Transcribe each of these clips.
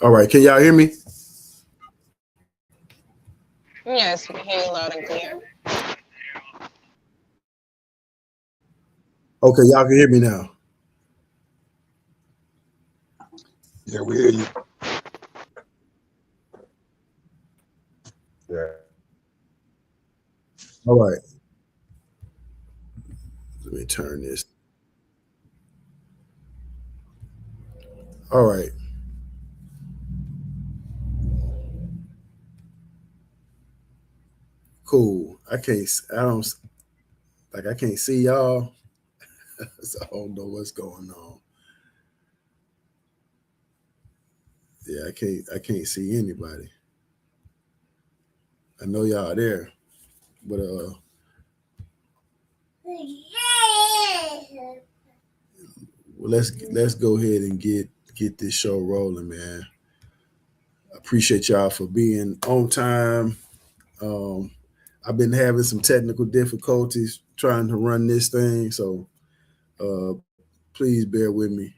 All right, can y'all hear me? Yes, we can hear you loud and clear. Okay, y'all can hear me now. Yeah, we hear you. Yeah. All right, let me turn this. All right, cool. I don't like. I can't see y'all, so I don't know what's going on. Yeah, I can't see anybody. I know y'all there, but well, let's go ahead and get this show rolling, man. I appreciate y'all for being on time. Um, I've been having some technical difficulties trying to run this thing, so uh, please bear with me.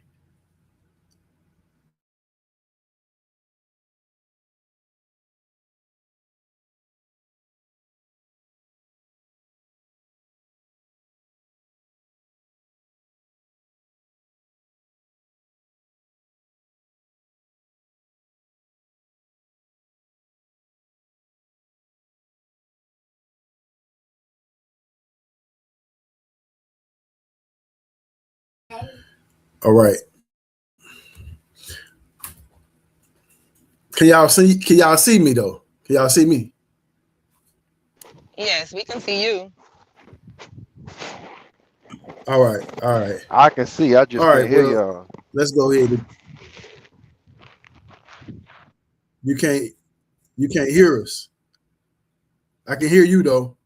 All right, can y'all see? Can y'all see me though? Can y'all see me? Yes, we can see you. All right, all right, I can see. I all just right. can't hear Well, y'all. let's go ahead. You can't you can't hear us. I can hear you though.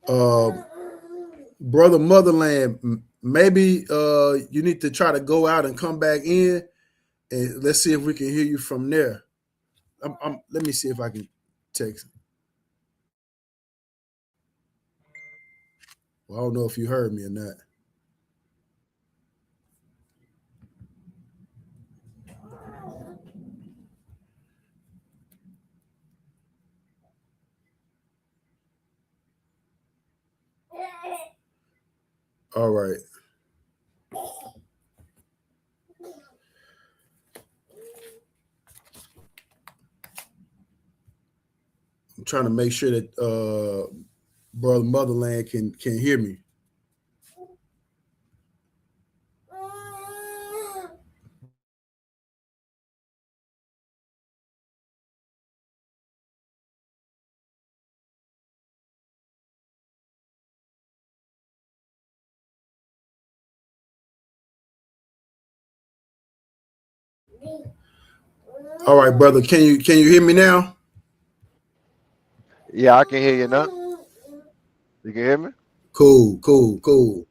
Uh, Brother Motherland, maybe you need to try to go out and come back in, and let's see if we can hear you from there. Let me see if I can text. Well, I don't know if you heard me or not. All right. I'm trying to make sure that Brother Motherland can hear me. All right, brother. Can you hear me now? Yeah, I can hear you now. You can hear me? Cool, cool, cool.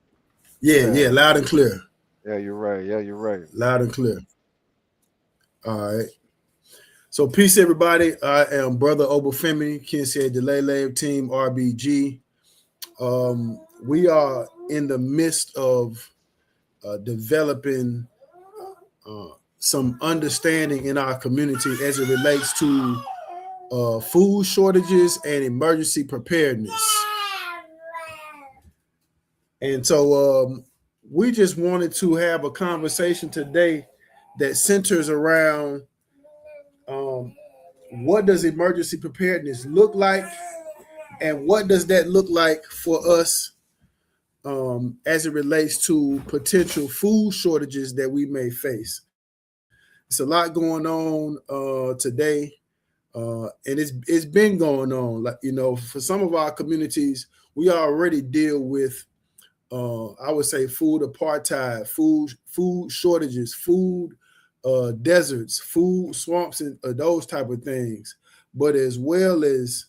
Yeah, yeah, Yeah. loud and clear. Yeah, you're right. Yeah, you're right. Loud and clear. All right. So peace, everybody. I am Brother Obafemi, Kinsey Delele, Team RBG. We are in the midst of developing some understanding in our community as it relates to food shortages and emergency preparedness. And so we just wanted to have a conversation today that centers around um, what does emergency preparedness look like, and what does that look like for us as it relates to potential food shortages that we may face. It's a lot going on today, and it's been going on. Like for some of our communities, we already deal with I would say food apartheid, food shortages, food deserts, food swamps, and those type of things. But as well as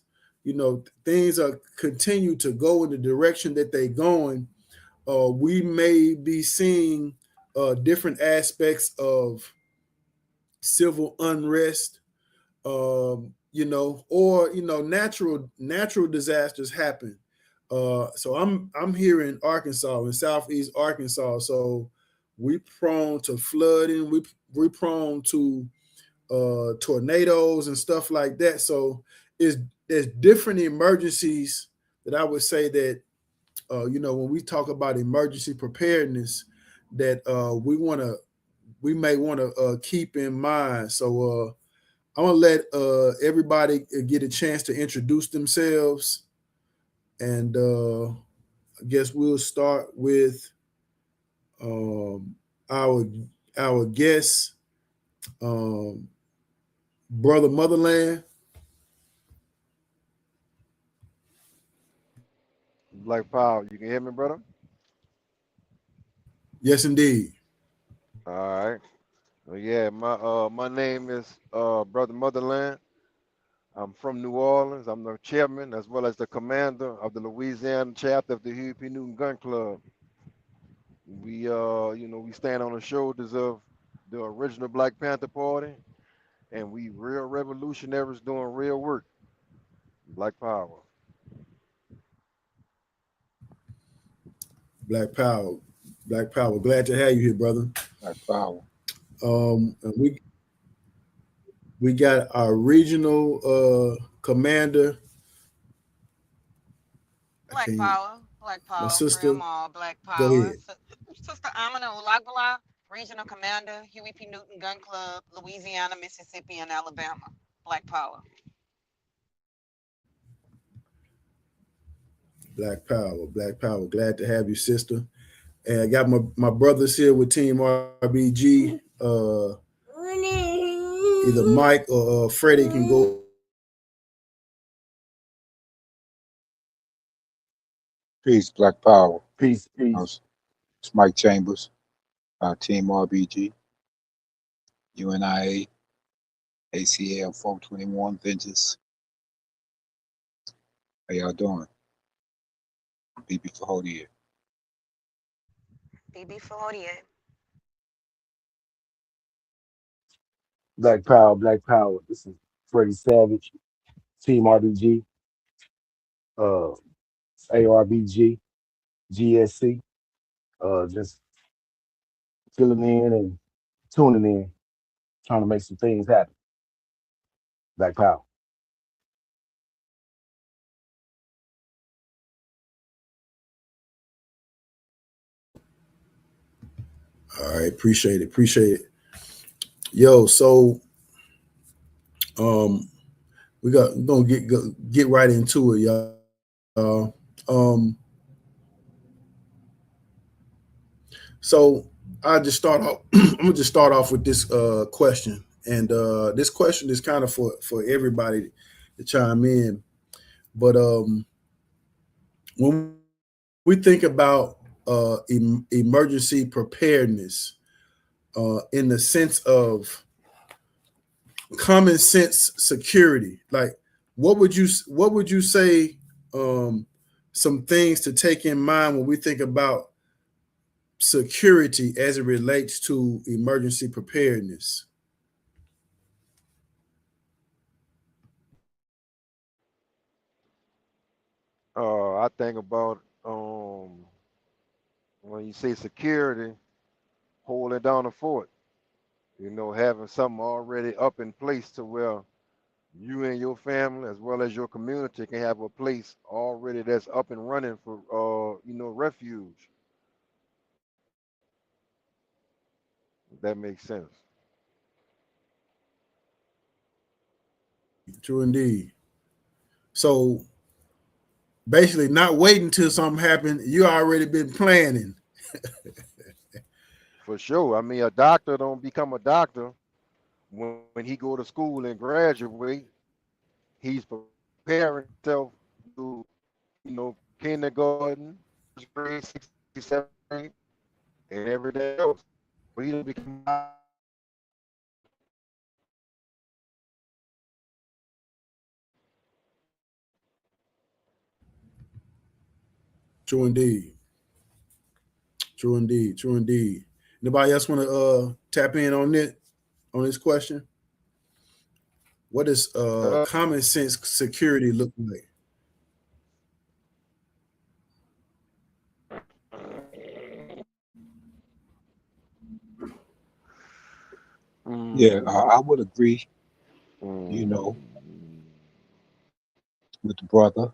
things are continue to go in the direction that they're going, we may be seeing different aspects of civil unrest, or natural disasters happen. So I'm here in Arkansas, in Southeast Arkansas. So we prone to flooding. We prone to tornadoes and stuff like that. So there's different emergencies that I would say that when we talk about emergency preparedness, that we may want to keep in mind. So I'm gonna let everybody get a chance to introduce themselves, and I guess we'll start with um, our our guest, um, brother Motherland. Black Power. You can hear me, brother? Yes, indeed. All right. Well, yeah, my name is Brother Motherland. I'm from New Orleans. I'm the chairman as well as the commander of the Louisiana chapter of the Huey P. Newton Gun Club. We stand on the shoulders of the original Black Panther Party, and we real revolutionaries doing real work. Black Power. Black Power, Black Power. Glad to have you here, brother. Black Power. And we got our regional commander. I Black can't. Power, Black My Power, sister. Real Mall, Black Go Power. ahead. Sister Ameenah Olugbala, Regional Commander, Huey P. Newton Gun Club, Louisiana, Mississippi, and Alabama. Black Power. Black Power, Black Power. Glad to have you, sister. And I got my brothers here with Team RBG. Either Mike or Freddie can go. Peace, Black Power. Peace, Uh, peace. It's Mike Chambers, Team RBG, UNIA, ACL 421 Vengeance. How y'all doing? BB Fahodier. BB48. Black Power, Black Power. This is Freddie Savage, Team RBG, uh, ARBG, GSC. Just filling in and tuning in, trying to make some things happen. Black Power. All right, appreciate it, appreciate it. Yo, so we're gonna get right into it, y'all. So I just start off. I'm gonna just start off with this question, and this question is kind of for everybody to chime in. But when we think about emergency preparedness, in the sense of common sense security, like what would you say? Some things to take in mind when we think about security as it relates to emergency preparedness. I think about when you say security, holding down the fort. Having something already up in place to where you and your family as well as your community can have a place already that's up and running for refuge. If that makes sense. True indeed. So basically, not waiting until something happened. You already been planning. For sure. I mean, a doctor don't become a doctor when he go to school and graduate. He's preparing himself to, kindergarten, first grade, 67, and everything else. But he don't become True indeed. True indeed. True indeed. Anybody else want to tap in on it? on this question? What does Uh, common sense security look like? Yeah, mm, I would agree, you know, mm. with the brother,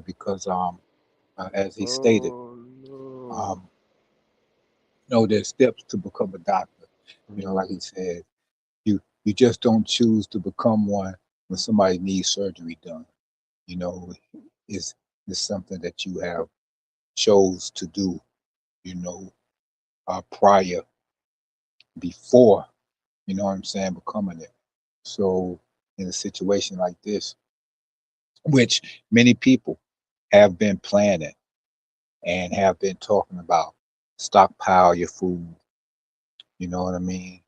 because as he stated, Oh no. um, there's steps to become a doctor. Like he Mm. said, you just don't choose to become one when somebody needs surgery done. You know, is is something that you have chose to do. You know, prior before. You know what I'm saying? Becoming it. So in a situation like this, which many people have been planning and have been talking about, stockpile your food. You know what I mean?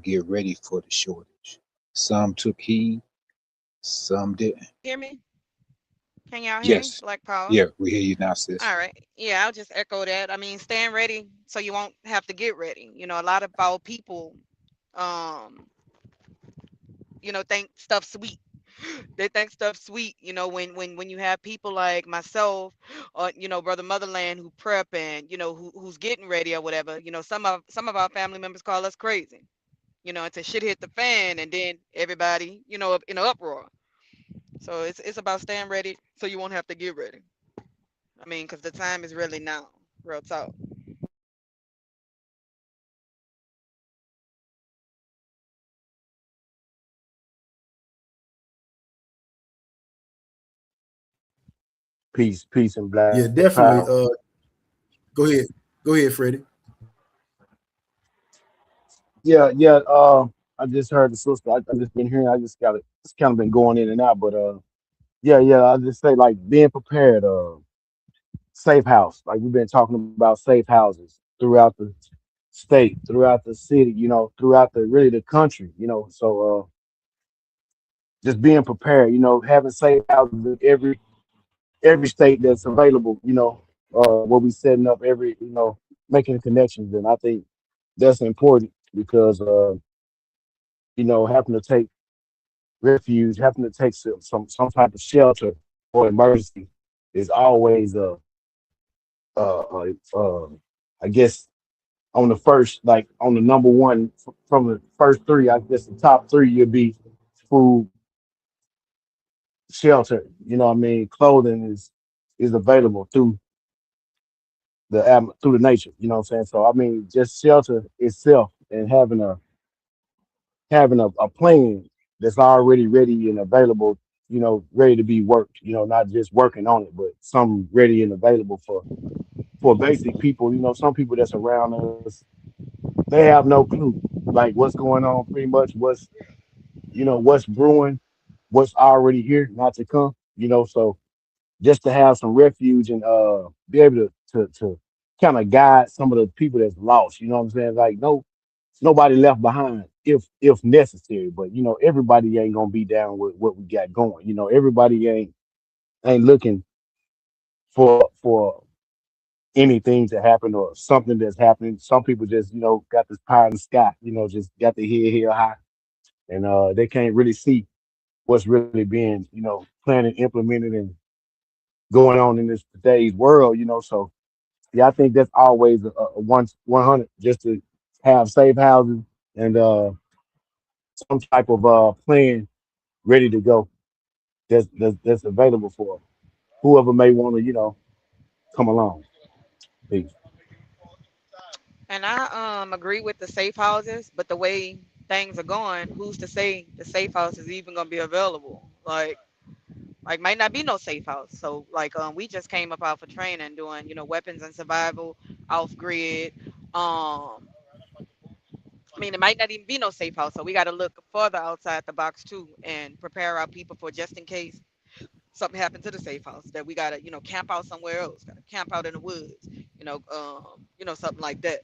Get ready for the shortage. Some took heed, some didn't. Hear me? Can y'all hear me? Yes, Black Power. yeah, we hear you now, sis. All right. Yeah, I'll just echo that. I mean, stand ready so you won't have to get ready. A lot of our people, um, think stuff sweet. They think stuff sweet. When you have people like myself, or brother Motherland who prep and who's getting ready or whatever. Some of our family members call us crazy. Until shit hit the fan and then everybody, up in an uproar. So it's about staying ready so you won't have to get ready. I mean, because the time is really now. Real talk. Peace, and black Yeah, power. definitely. Go ahead. Go ahead, Freddie. Yeah. I just heard the sister. I just been hearing. I just got it. It's kind of been going in and out, but yeah. I just say like being prepared. Safe house. Like we've been talking about safe houses throughout the state, throughout the city. Throughout the really the country. So just being prepared. Having safe houses in every state that's available. What we setting up every. Making connections, and I think that's important because having to take refuge, having to take some type of shelter for emergency is always uh I guess on the first, like on the number one from the first three. I guess the top three you'll be food, shelter. What I mean, clothing is available through the nature. You know what I'm saying? So I mean, just shelter itself and having a plan that's already ready and available, ready to be worked, not just working on it, but some ready and available for basic people. Some people that's around us, they have no clue like what's going on, pretty much what's brewing, what's already here, not to come, so just to have some refuge and be able to kind of guide some of the people that's lost, what I'm saying? Like nobody left behind if necessary. But everybody ain't gonna be down with what we got going. Everybody ain't looking for anything to happen or something that's happening. Some people just got this pie in the sky. Just got their head held high, and they can't really see what's really being planned and implemented and going on in this today's world. So yeah, I think that's always a 100 just to have safe housing and some type of plan ready to go that's available for whoever may want to come along. Peace. And I agree with the safe houses, but the way things are going, who's to say the safe house is even gonna be available? Like might not be no safe house. So like we just came up out for training doing, weapons and survival, off grid. I mean, it might not even be no safe house, so we got to look further outside the box too, and prepare our people for just in case something happened to the safe house that we gotta, camp out somewhere else. Gotta camp out in the woods, something like that.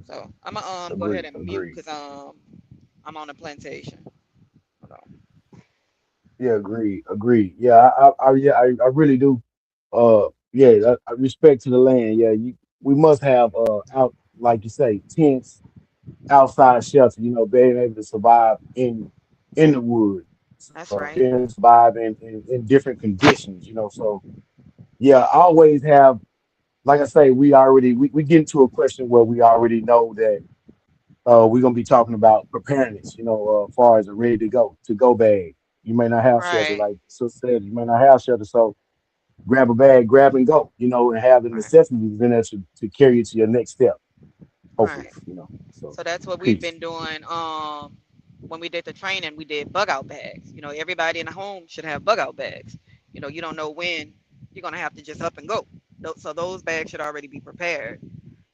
So I'm gonna go ahead and mute Agreed. because I'm on a plantation. Hold on. Yeah, agreed. Yeah, I really do. Yeah, I respect to the land. Yeah, we must have out like you say tents, outside shelter, being able to survive in the woods, That's right. being able to survive in different conditions, so yeah, I always have, like I say, we get into a question where we already know that we're gonna be talking about preparedness, as far as a ready to go bag. You may not have shelter, Right. like Sis said, you may not have shelter, so grab a bag, grab and go, and have the Right. necessities in there to carry you to your next step, hopefully, Right. So So that's what we've peace. been doing. When we did the training, we did bug out bags. Everybody in the home should have bug out bags. You don't know when you're gonna have to just up and go. So those bags should already be prepared.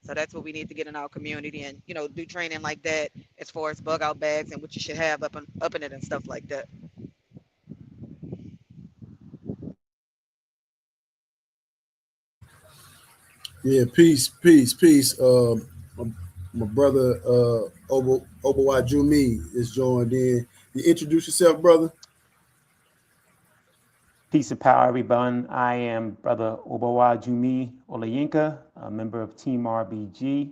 So that's what we need to get in our community and do training like that as far as bug out bags and what you should have up in it and stuff like that. Yeah, peace, peace, peace. My brother Obawajumi is joined in. You introduce yourself, brother. Peace and power, everyone. I am Brother Obawajumi Olayinka, a member of Team RBG.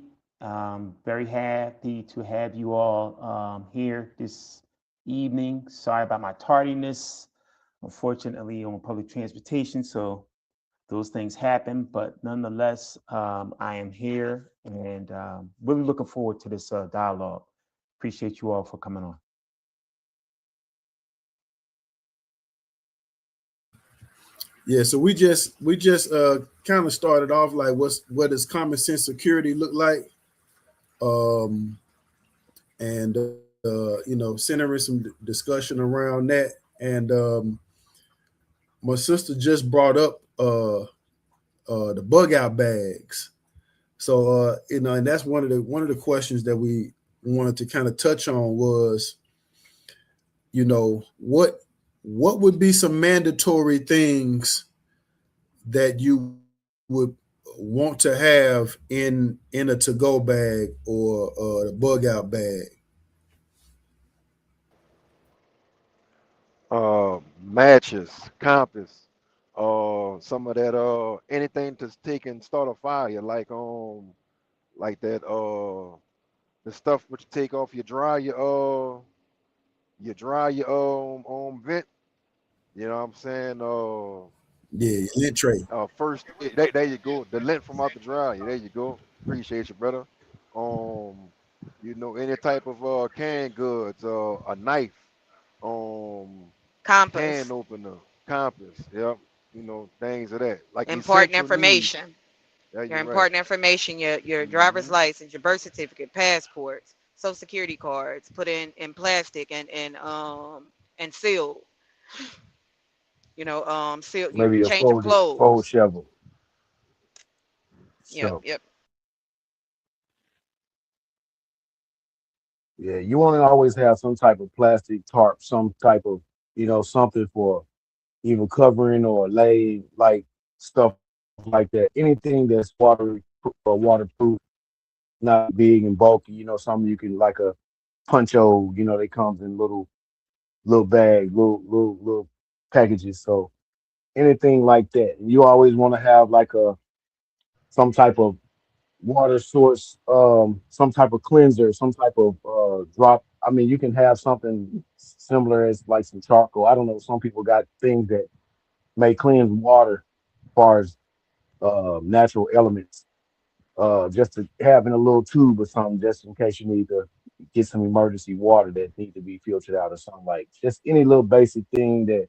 Very happy to have you all here this evening. Sorry about my tardiness. Unfortunately, on public transportation, so those things happen. But nonetheless, I am here and really looking forward to this dialogue. Appreciate you all for coming on. Yeah, so we just kind of started off like what does common sense security look like, um, and centering some discussion around that. And my sister just brought up the bug out bags. So and that's one of the questions that we wanted to kind of touch on was, what would be some mandatory things that you would want to have in a to go bag or the bug out bag. Matches, compass, some of that, anything to take and start a fire, like that, the stuff which you take off your vent. You know what I'm saying? Yeah, lint tray. First, there you go. The lint from out the dryer. There you go. Appreciate you, brother. Um, any type of canned goods, a knife, um, can Compass, opener, compass. Yep. Things of that. Like important essential needs. information. Yeah, Your you're right. important information, your driver's Hmm. license, your birth certificate, passports, social security cards, put in plastic and sealed. Seal your Maybe a change of fold clothes. shovel. Yep, So yep. yeah, you want to always have some type of plastic tarp, some type of something for either covering or lay like stuff like that. Anything that's waterproof, not big and bulky. Something you can like a puncho. They comes in little bags, little packages. So anything like that. And you always want to have like some type of water source, some type of cleanser, some type of drop. I mean, you can have something similar as like some charcoal. I don't know. Some people got things that may cleanse water as far as natural elements. Just to have in a little tube or something, just in case you need to get some emergency water that need to be filtered out or something like just any little basic thing that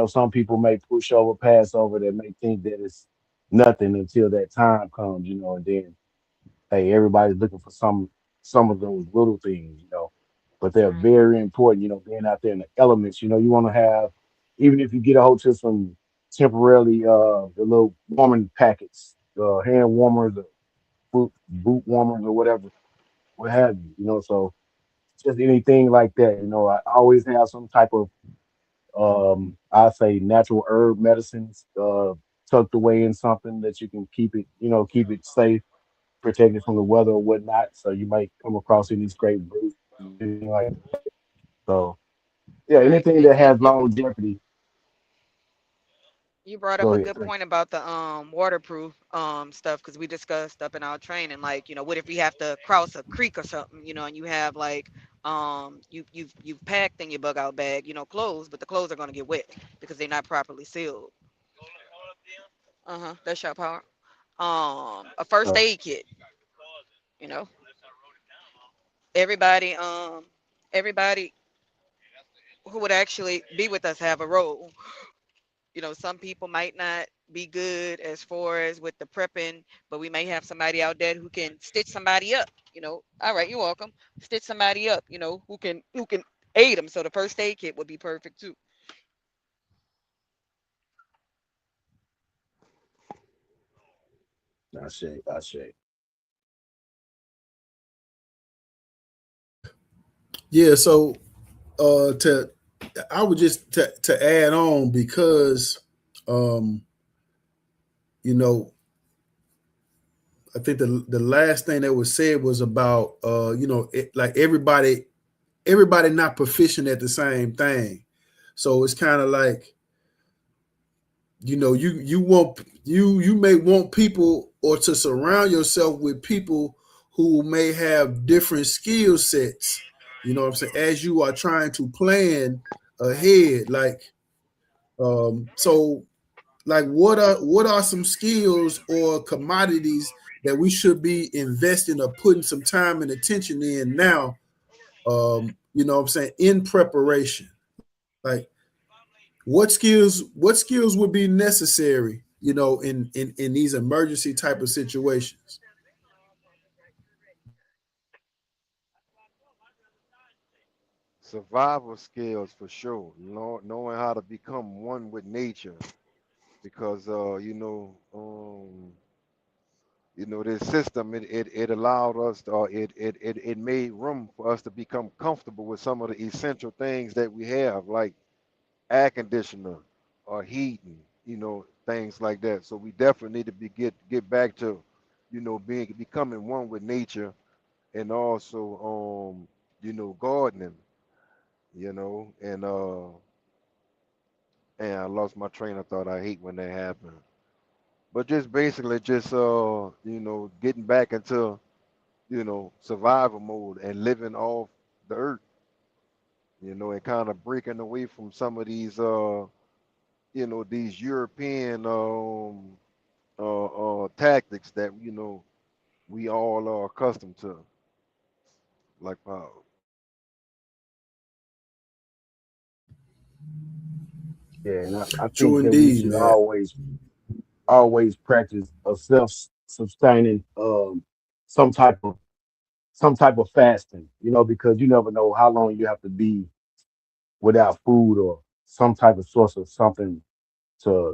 some people may push over, pass over, that may think that it's nothing until that time comes, and then hey, everybody's looking for some of those little things, but they're Right. very important, being out there in the elements, you want to have, even if you get a hold to some temporarily the little warming packets, hand warmers, or boot warmers or whatever, what have you, so just anything like that, I always have some type of I say natural herb medicines tucked away in something that you can keep it safe, protected from the weather or whatnot. So you might come across any scrape bruises, anything like that. So yeah, Right. anything that has longevity. You brought up Go a ahead. good point about the waterproof stuff because we discussed up in our training, like, what if we have to cross a creek or something, and you have like you've packed in your bug out bag, clothes, but the clothes are gonna get wet because they're not properly sealed. That's shot power. A first Uh, aid kit, you know. Everybody everybody who would actually be with us have a role. Some people might not be good as far as with the prepping, but we may have somebody out there who can stitch somebody up. All right, you're welcome. Stitch somebody up. Who can aid them. So the first aid kit would be perfect too. I say. Yeah, so to I would just to add on because um, you know, I think the last thing that was said was about like everybody not proficient at the same thing. So it's kind of like, you may want people or to surround yourself with people who may have different skill sets. You know what I'm saying? As you are trying to plan ahead, so like what are some skills or commodities that we should be investing or putting some time and attention in now, you know what I'm saying, in preparation. Like what skills would be necessary, in these emergency type of situations. Survival skills for sure. Knowing how to become one with nature, because this system, it allowed us to, it made room for us to become comfortable with some of the essential things that we have, like air conditioner or heating, things like that. So we definitely need to get back to, becoming one with nature, and also gardening, and I lost my train of thought. I hate when that happens. But just basically just getting back into survival mode and living off the earth, and kind of breaking away from some of these European tactics that we all are accustomed to, like Yeah, and I True think that we indeed, should man. always practice a self-sustaining some type of fasting, because you never know how long you have to be without food or some type of source of something to,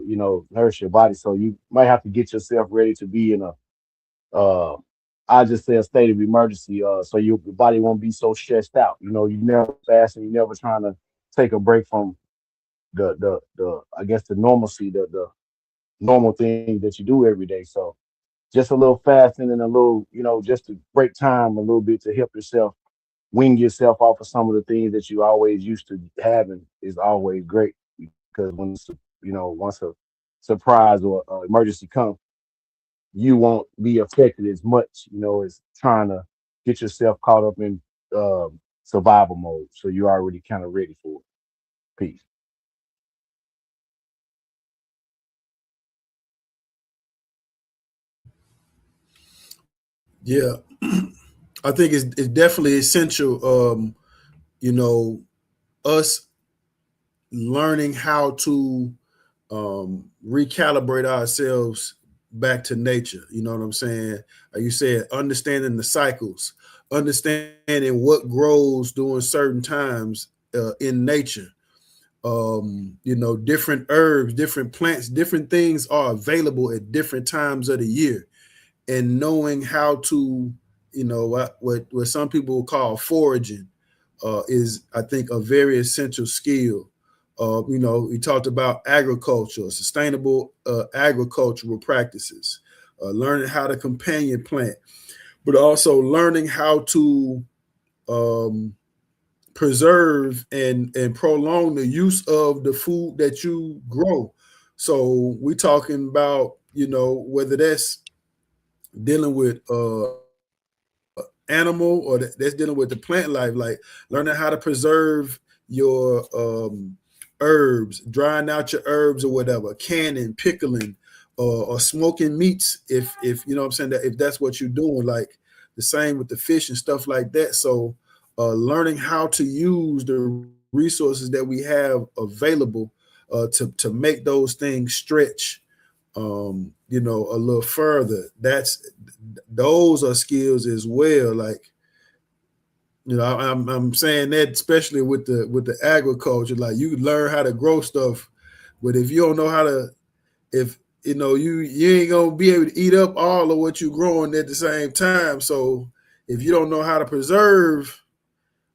nourish your body. So you might have to get yourself ready to be in a I just say a state of emergency, so your body won't be so stressed out. You never fasting, you never trying to take a break from the I guess the normalcy, the normal things that you do every day. So just a little fasting and a little, just to break time a little bit to help yourself wing yourself off of some of the things that you always used to having is always great, because once a surprise or emergency comes, you won't be affected as much, as trying to get yourself caught up in survival mode. So you're already kind of ready for it. Peace. Yeah, I think it's definitely essential, you know us learning how to recalibrate ourselves back to nature. You know what I'm saying? Like you said, understanding the cycles, understanding what grows during certain times in nature. Different herbs, different plants, different things are available at different times of the year, and knowing how to, what some people will call foraging, is, I think, a very essential skill. We talked about agriculture, sustainable agricultural practices, learning how to companion plant, but also learning how to um, preserve and prolong the use of the food that you grow. So we talking about, whether that's dealing with animal or that's dealing with the plant life, like learning how to preserve your herbs, drying out your herbs or whatever, canning, pickling, or smoking meats, if you know what I'm saying, that if that's what you're doing, like the same with the fish and stuff like that. So learning how to use the resources that we have available to make those things stretch, a little further. Those are skills as well. Like, I'm saying that especially with the agriculture, like you learn how to grow stuff, but if you don't know how to, if you ain't gonna be able to eat up all of what you're growing at the same time. So if you don't know how to preserve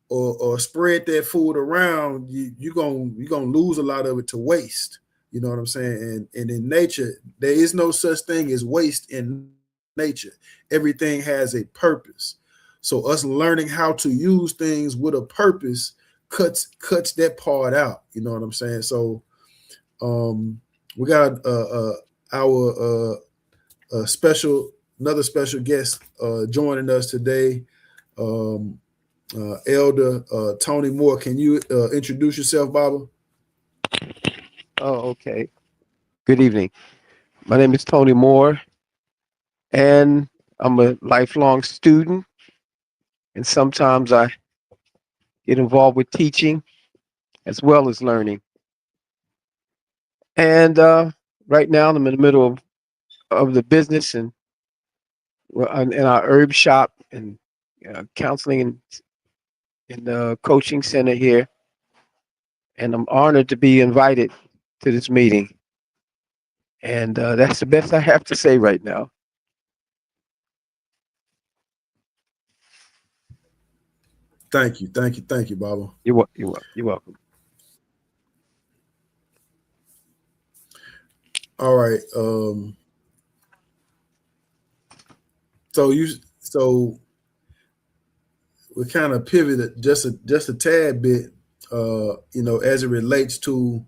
or spread that food around, you're gonna lose a lot of it to waste. You know what I'm saying? And in nature, there is no such thing as waste in nature. Everything has a purpose. So us learning how to use things with a purpose cuts that part out. You know what I'm saying? So we got our special another special guest joining us today. Um, Elder Tony Moore. Can you introduce yourself, Baba? Oh, okay. Good evening. My name is Tony Moore, and I'm a lifelong student. And sometimes I get involved with teaching as well as learning. And right now, I'm in the middle of the business, and I'm in our herb shop and counseling and coaching center here. And I'm honored to be invited to this meeting. And that's the best I have to say right now. Thank you, Baba. You're welcome. All right. So we kind of pivoted just a tad bit, as it relates to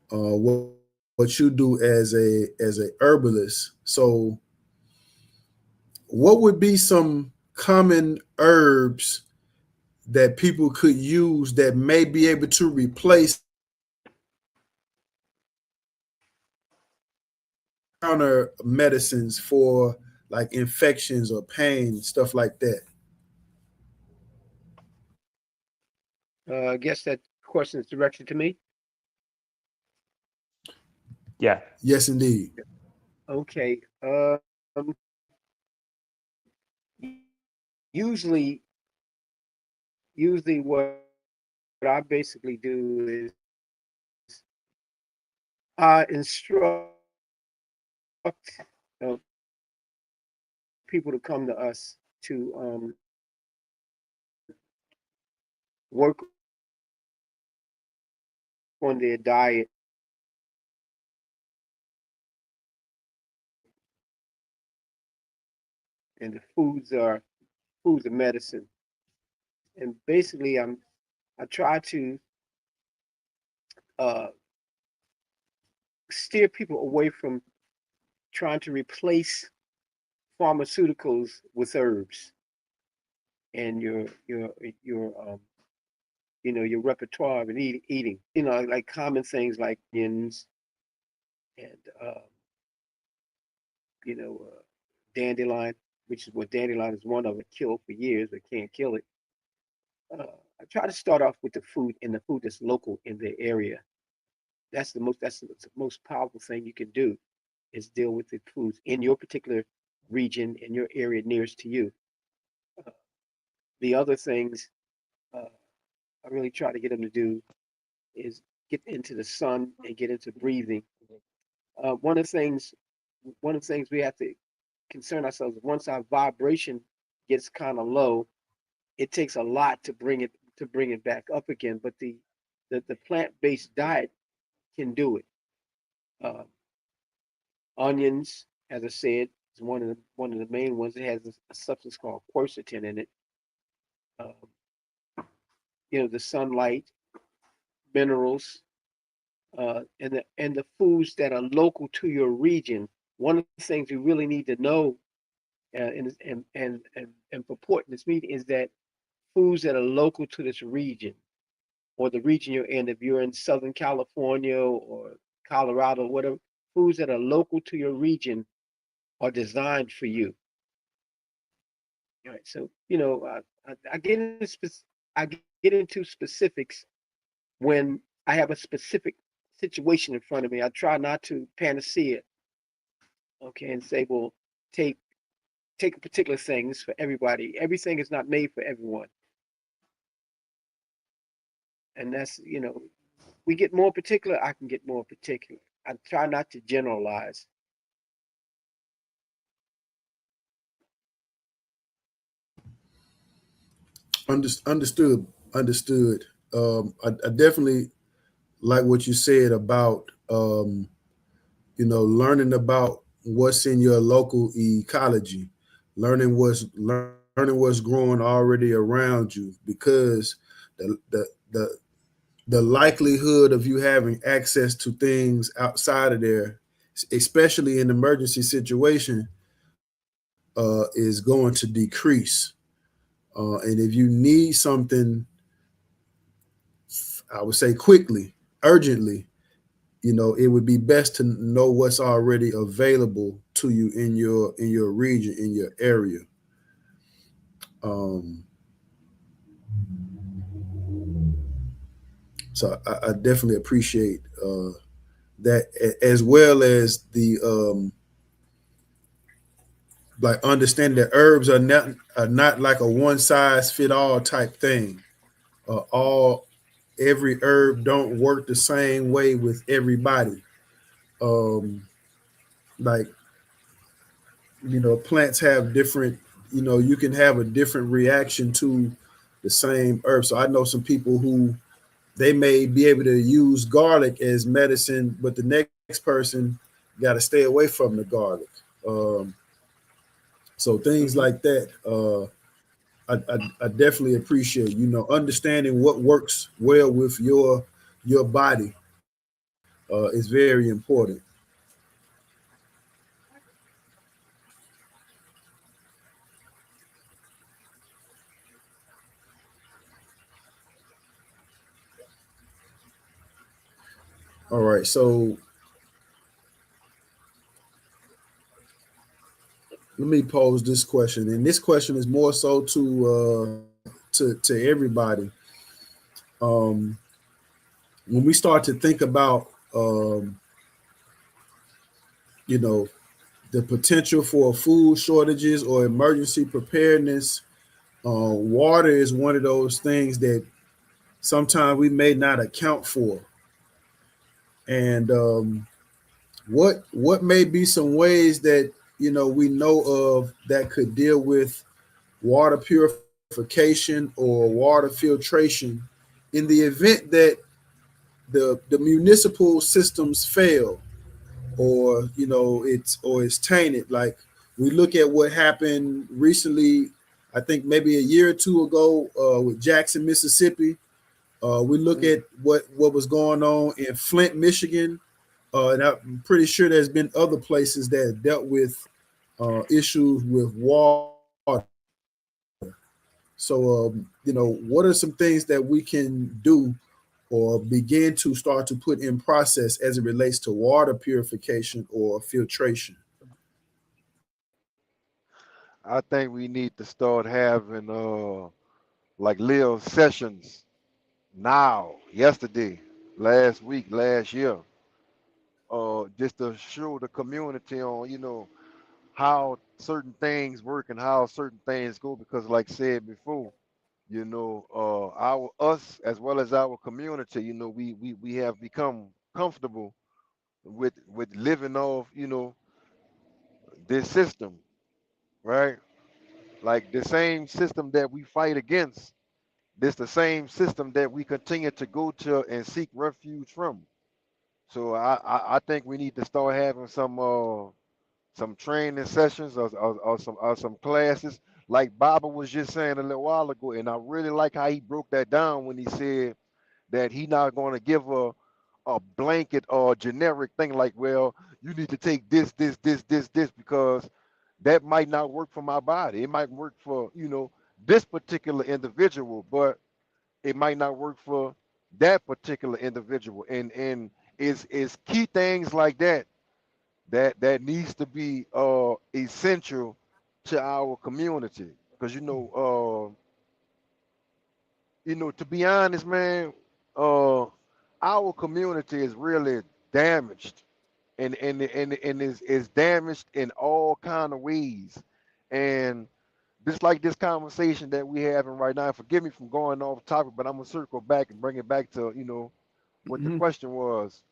what you do as a herbalist. So, what would be some common herbs that people could use that may be able to replace counter medicines for like infections or pain, stuff like that? I guess that question is directed to me. Yeah. Yes, indeed. Okay. Usually, what I basically do is I instruct people to come to us to work on their diet and the foods are medicine. And basically, I try to uh, steer people away from trying to replace pharmaceuticals with herbs and your repertoire of eating. Like common things like onions and you know dandelion, which is what dandelion is one of it. Killed for years, but can't kill it. Uh, I try to start off with the food and the food that's local in their area. That's the most powerful thing you can do is deal with the foods in your particular region in your area nearest to you. Uh, the other things uh, I really try to get them to do is get into the sun and get into breathing. Uh, one of the things, one of the things we have to concern ourselves once our vibration gets kind of low, it takes a lot to bring it back up again. But the plant-based diet can do it. Uh, onions, as I said, is one of the main ones. It has a substance called quercetin in it. Um, the sunlight, minerals, and the foods that are local to your region. One of the things you really need to know and purport in this meeting is that foods that are local to this region or the region you're in, if you're in Southern California or Colorado, whatever, foods that are local to your region are designed for you. All right, so I get into I get into specifics when I have a specific situation in front of me. I try not to panacea, okay, and say, well, take take a particular thing. This is for everybody. Everything is not made for everyone, and that's we get more particular. I can get more particular. I try not to generalize. Understood. Understood. I definitely like what you said about learning about what's in your local ecology, learning what's growing already around you, because the the likelihood of you having access to things outside of there, especially in emergency situation, is going to decrease. And if you need something, I would say quickly, urgently, it would be best to know what's already available to you in your region, in your area. Um, so I definitely appreciate that, as well as the like understanding that herbs are not like a one size fit all type thing. All Every herb don't work the same way with everybody. Um, like plants have different. You can have a different reaction to the same herb. So I know some people who they may be able to use garlic as medicine, but the next person got to stay away from the garlic. Um, so things Hmm. like that. I definitely appreciate understanding what works well with your body is very important. All right, so let me pose this question, and this question is more so to everybody. Um, when we start to think about you know the potential for food shortages or emergency preparedness, water is one of those things that sometimes we may not account for. And what may be some ways that we know of that could deal with water purification or water filtration in the event that the municipal systems fail, or it's tainted. Like, we look at what happened recently, I think maybe a year or two ago, with Jackson, Mississippi. We look Hmm. at what was going on in Flint, Michigan, and I'm pretty sure there's been other places that have dealt with issues with water. So, what are some things that we can do or begin to start to put in process as it relates to water purification or filtration? I think we need to start having like little sessions now, yesterday, last week, last year, just to show the community on, how certain things work and how certain things go. Because, like said before, our us as well as our community, we have become comfortable with living off, this system, right? Like the same system that we fight against, this the same system that we continue to go to and seek refuge from. So I think we need to start having some training sessions, or some classes, like Baba was just saying a little while ago, and I really like how he broke that down when he said that he not going to give a blanket or generic thing like, well, you need to take this because that might not work for my body. It might work for, this particular individual, but it might not work for that particular individual. And is key things like that that needs to be essential to our community. Because to be honest, man, our community is really damaged and is damaged in all kind of ways. And just like this conversation that we having right now, forgive me from going off topic, but I'm gonna circle back and bring it back to what the Mhm. question was.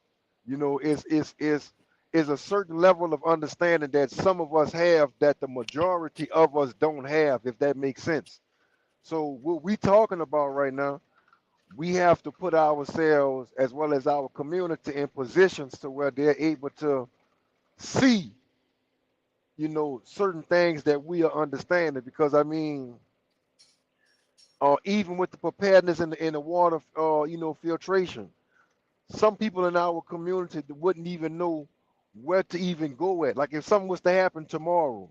Is a certain level of understanding that some of us have that the majority of us don't have, if that makes sense. So what we talking about right now, we have to put ourselves as well as our community in positions to where they're able to see, certain things that we are understanding. Because I mean, even with the preparedness in the water, filtration, some people in our community that wouldn't even know where to even go at. Like if something was to happen tomorrow,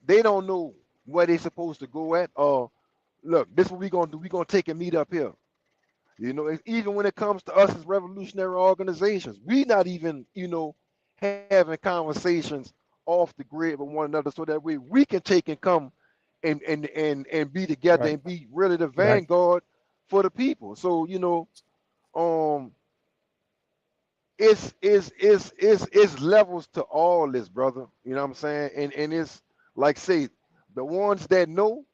they don't know where they're supposed to go at. Or look, this is what we gonna do. We gonna take a meet up here. Even when it comes to us as revolutionary organizations, we not even, having conversations off the grid with one another so that we can take and come and be together Right. and be really the Right. vanguard for the people. So, um, it's levels to all this, brother. You know what I'm saying? And it's like say the ones that know,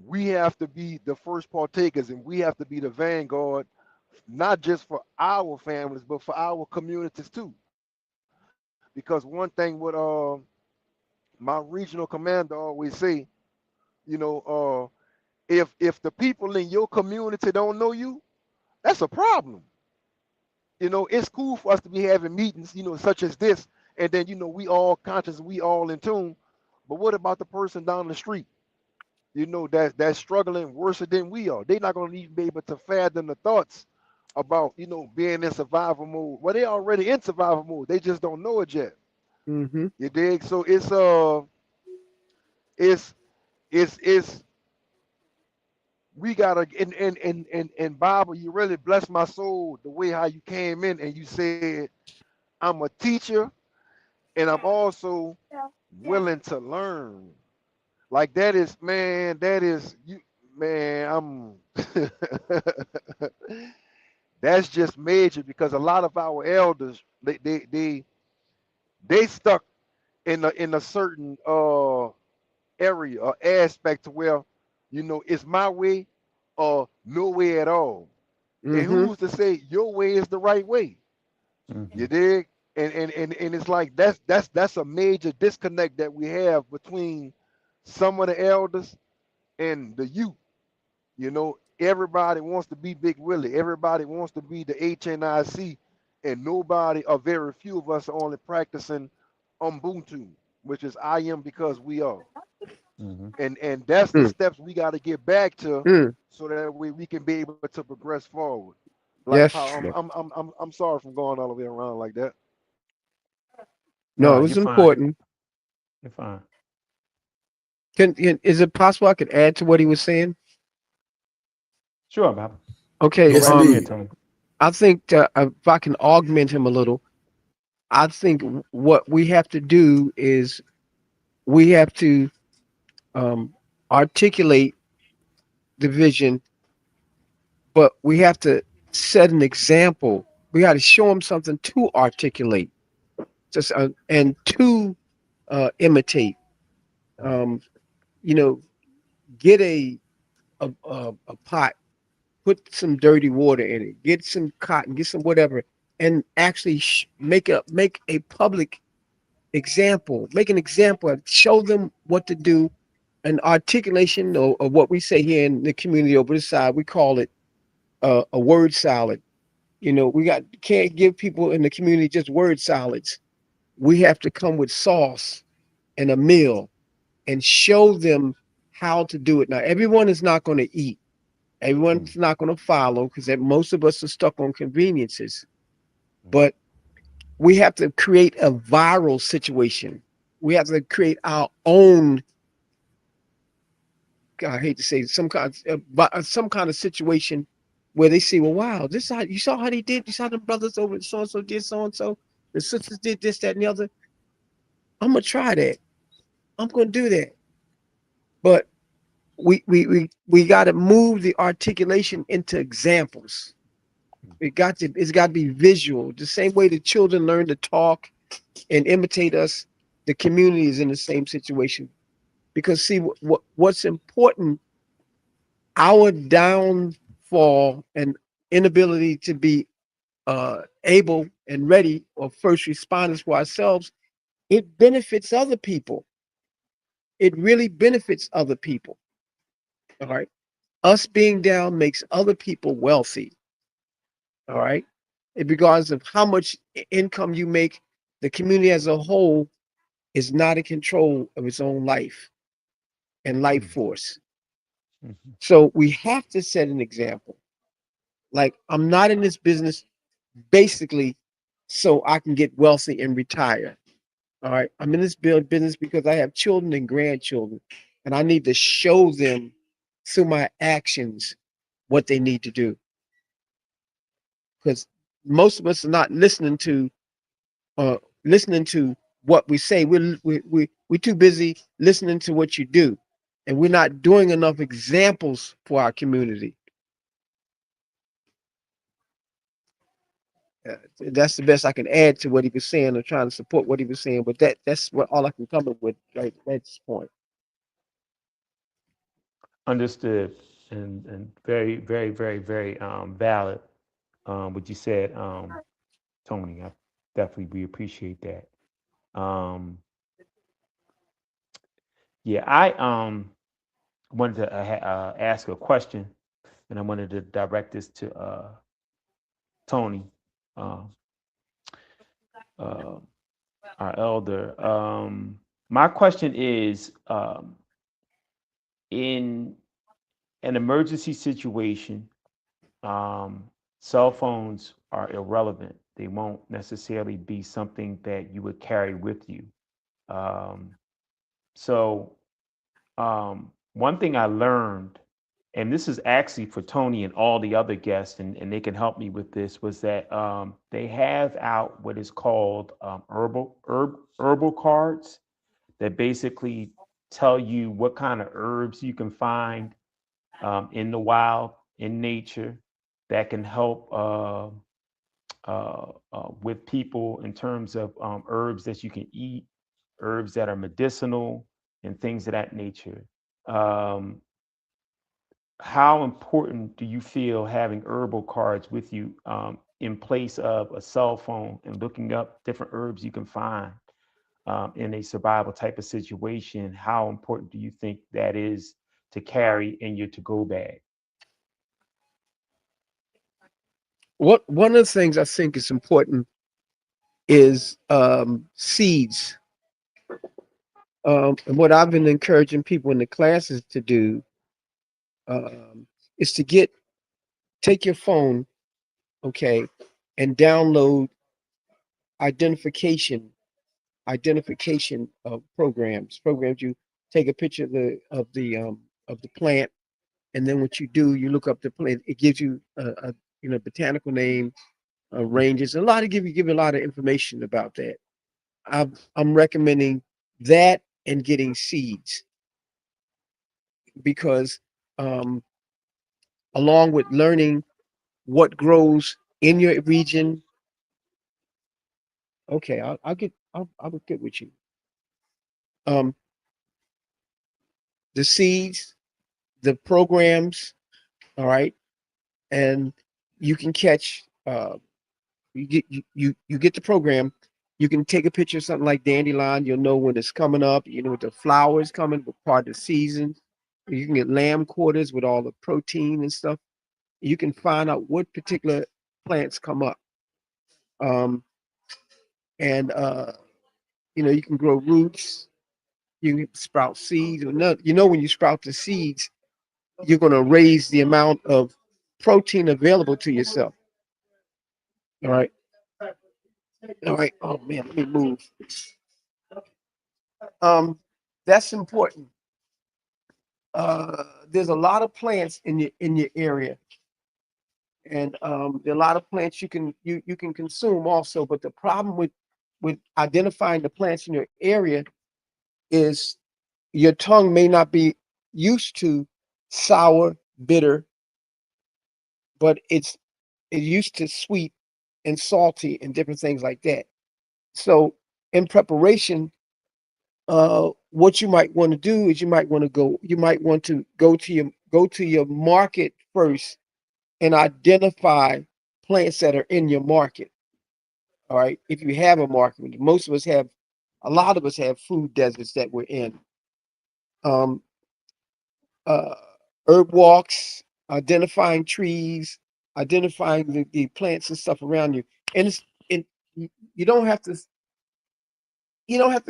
we have to be the first partakers and we have to be the vanguard, not just for our families, but for our communities too. Because one thing what my regional commander always say, you know, if the people in your community don't know you, that's a problem. It's cool for us to be having meetings, such as this, and then we all conscious, we all in tune. But what about the person down the street? That's struggling worse than we are. They're not going to even be able to fathom the thoughts about being in survival mode. Well, they already in survival mode. They just don't know it yet. Mhm. You dig? So it's it's we gotta and Bible, you really blessed my soul the way how you came in and you said, I'm a teacher and I'm also willing to learn. Like that is, man, that is you, man. That's just major because a lot of our elders they stuck in a certain area or aspect to where it's my way or no way at all. And Mhm. who's to say your way is the right way? Mm-hmm. You dig? And it's like that's a major disconnect that we have between some of the elders and the youth. Everybody wants to be Big Willie. Everybody wants to be the HNIC, and nobody or very few of us are only practicing Ubuntu, which is I am because we are. Mm-hmm. And that's the Mm. steps we got to get back to, Mm. so that way we can be able to progress forward. Like That's how true. I'm sorry for going all the way around like that. No, No, it you're was fine. important. You're fine. Is it possible I could add to what he was saying? Sure, Bob. Okay. Go Yes, right ahead, indeed. Tony. I think if I can augment him a little, I think what we have to do is we have to um, articulate the vision, but we have to set an example. We got to show them something to articulate, just and to imitate. Um, you know, get a pot, put some dirty water in it, get some cotton, get some whatever, and actually make a public example, make an example, show them what to do, an articulation of what we say here in the community over this side. We call it a word salad. We can't give people in the community just word salads. We have to come with sauce and a meal and show them how to do it. Now, everyone is not going to eat. Everyone's not going to follow because most of us are stuck on conveniences. But we have to create a viral situation. We have to create our own. I hate to say it, some kind of situation where they see, well, wow, this how you saw how they did. You saw the brothers over so and so did so and so. The sisters did this, that, and the other. I'm gonna try that. I'm gonna do that. But we got to move the articulation into examples. It's got to be visual. The same way the children learn to talk and imitate us, the community is in the same situation. Because see what's important, our downfall and inability to be able and ready or first responders for ourselves, it benefits other people. It really benefits other people. All right. Us being down makes other people wealthy. All right. Regardless of how much income you make, the community as a whole is not in control of its own life and life force. So we have to set an example. Like, I'm not in this business basically so I can get wealthy and retire. All right. I'm in this business because I have children and grandchildren, and I need to show them through my actions what they need to do. Because most of us are not uh, listening to what we say. We're too busy listening to what you do, and we're not doing enough examples for our community. That's the best I can add to what he was saying. I'm trying to support what he was saying, but that's what all I can come up with right at this point. Understood, and very, very, very, very valid. What you said, Tony. I definitely we appreciate that. Um, yeah, I wanted to ask a question, and I wanted to direct this to Tony, uh, uh, our elder. My question is, in an emergency situation, um, cell phones are irrelevant. They won't necessarily be something that you would carry with you. Um, so, one thing I learned, and this is actually for Tony and all the other guests, and they can help me with this, was that they have out what is called herbal cards that basically tell you what kind of herbs you can find in the wild, in nature, that can help with people in terms of herbs that you can eat, herbs that are medicinal, and things of that nature. Um, how important do you feel having herbal cards with you in place of a cell phone and looking up different herbs you can find in a survival type of situation? How important do you think that is to carry in your to-go bag? What One of the things I think is important is seeds. And what I've been encouraging people in the classes to do um, is to take your phone, okay, and download identification of programs. You take a picture of the plant, and then what you do, you look up the plant. It gives you a botanical name, ranges. A lot of give you a lot of information about that. I'm recommending that and getting seeds because um, along with learning what grows in your region. Okay, I'll get with you. Um, the seeds, the programs, all right, and you can catch. You get the program. You can take a picture of something like dandelion. You'll know when it's coming up. You know when the flowers coming, what part of the season. You can get lamb quarters with all the protein and stuff. You can find out what particular plants come up. Um, and you can grow roots. You can sprout seeds. Or not, when you sprout the seeds, you're going to raise the amount of protein available to yourself. All right. All right. Oh man, let me move. Um, that's important. There's a lot of plants in your area, and there are a lot of plants you can consume also. But the problem with identifying the plants in your area is your tongue may not be used to sour, bitter, but it's used to sweet and salty and different things like that. So in preparation, what you might want to do is you might want to go to your market first and identify plants that are in your market. All right. If you have a market, a lot of us have food deserts that we're in. Um, uh, Herb walks, identifying trees, identifying the plants and stuff around you. And you don't have to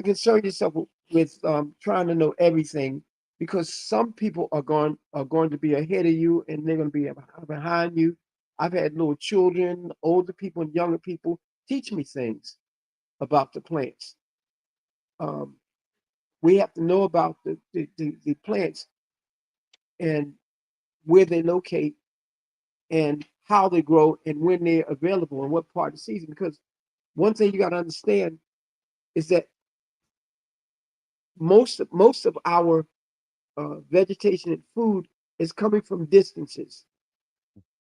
concern yourself with trying to know everything, because some people are going to be ahead of you and they're going to be behind you. I've had little children, older people, and younger people teach me things about the plants. Um, we have to know about the plants and where they locate and how they grow and when they're available and what part of the season. Because one thing you got to understand is that most of our vegetation and food is coming from distances.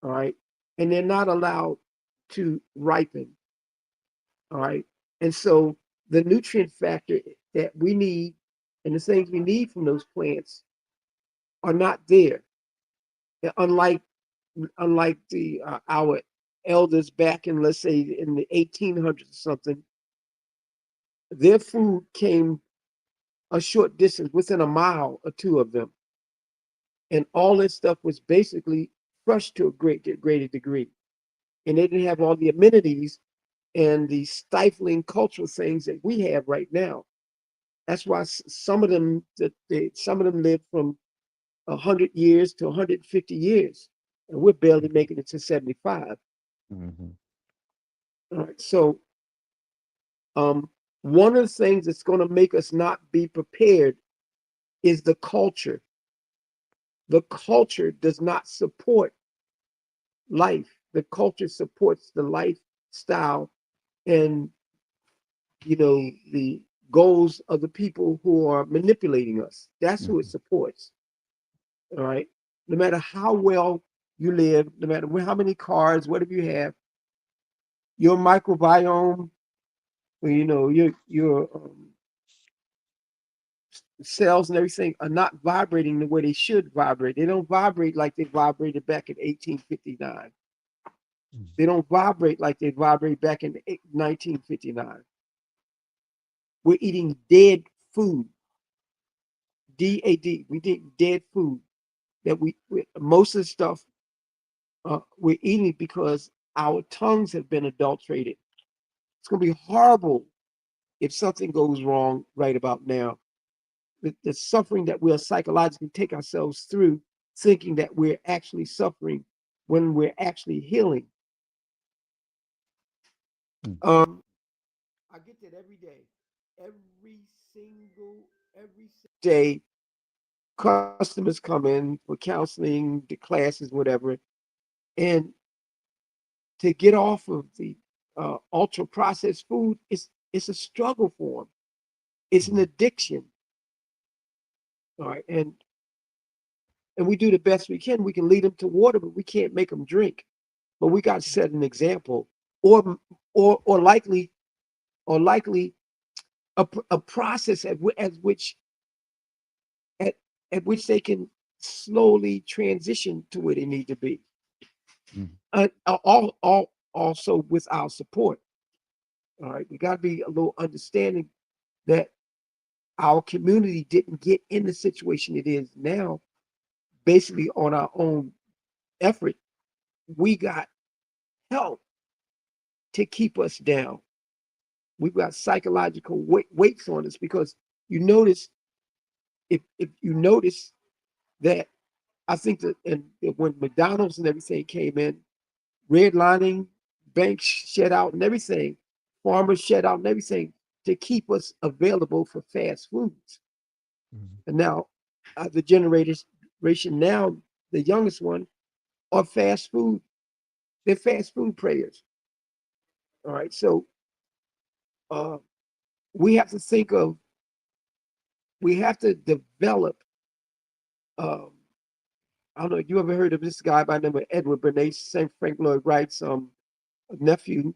All right, and they're not allowed to ripen. All right, and so the nutrient factor that we need and the things we need from those plants are not there. Unlike the our elders back in, let's say, in the 1800s or something, their food came a short distance, within a mile or two of them, and all this stuff was basically fresh to a greater degree, and they didn't have all the amenities and the stifling cultural things that we have right now. That's why some of them live from 100 years to 150 years, and we're barely making it to 75. Mm-hmm. All right, so one of the things that's going to make us not be prepared is the culture. The culture does not support life. The culture supports the lifestyle and the goals of the people who are manipulating us. That's who it supports. All right. No matter how well you live, no matter how many cars, whatever you have, your microbiome, your cells and everything are not vibrating the way they should vibrate. They don't vibrate like they vibrated back in 1859. They don't vibrate like they vibrate back in 1959. We're eating dead food. DAD. We eat dead food. That most of the stuff we're eating because our tongues have been adulterated. It's going to be horrible if something goes wrong right about now. The suffering that we'll psychologically take ourselves through, thinking that we're actually suffering when we're actually healing. I get that every day. Every day, customers come in for counseling, the classes, whatever, and to get off of the ultra processed food, it's a struggle for them. It's an addiction. All right, and we do the best we can. We can lead them to water, but we can't make them drink. But we got to set an example, or likely a process at, at which they can slowly transition to where they need to be. Also with our support. All right, we got to be a little understanding that our community didn't get in the situation it is now basically on our own effort. We got help to keep us down. We've got psychological weights on us, because you notice if you notice that I think that when McDonald's and everything came in, redlining, banks shut out and everything, farmers shut out and everything to keep us available for fast foods. And now the generation now, the youngest one, are fast food. They're fast food prayers. All right. So uh, we have to think of, we have to develop. Um, I don't know. You ever heard of this guy by the name of Edward Bernays, St. Frank Lloyd Wright's nephew,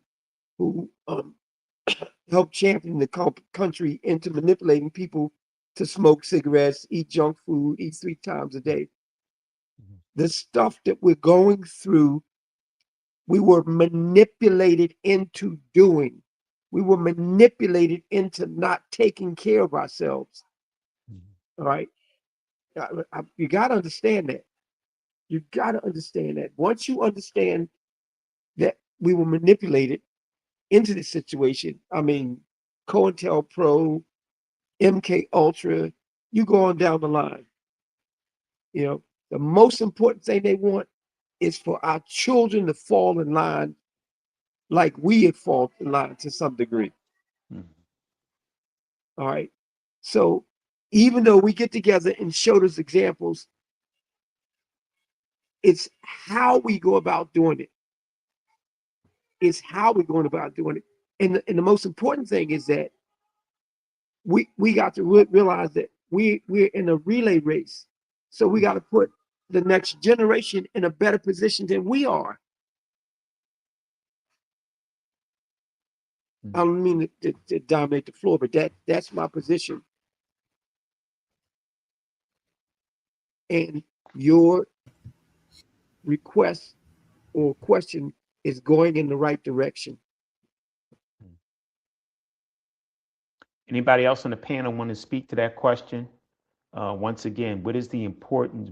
who helped champion the country into manipulating people to smoke cigarettes, eat junk food, eat 3 times a day. The stuff that we're going through, we were manipulated into doing. We were manipulated into not taking care of ourselves. All right. You got to understand that. You got to understand that. Once you understand that we were manipulated into this situation, I mean, COINTELPRO, MK Ultra, you go on down the line. You know, the most important thing they want is for our children to fall in line like we had fallen in line to some degree. All right. So even though we get together and show those examples, it's how we go about doing it. It's how we're going about doing it. And the most important thing is that we got to realize that we're in a relay race. So we got to put the next generation in a better position than we are. I don't mean to dominate the floor, but that's my position. And your request or question is going in the right direction. Anybody else on the panel want to speak to that question? Once again, what is the importance?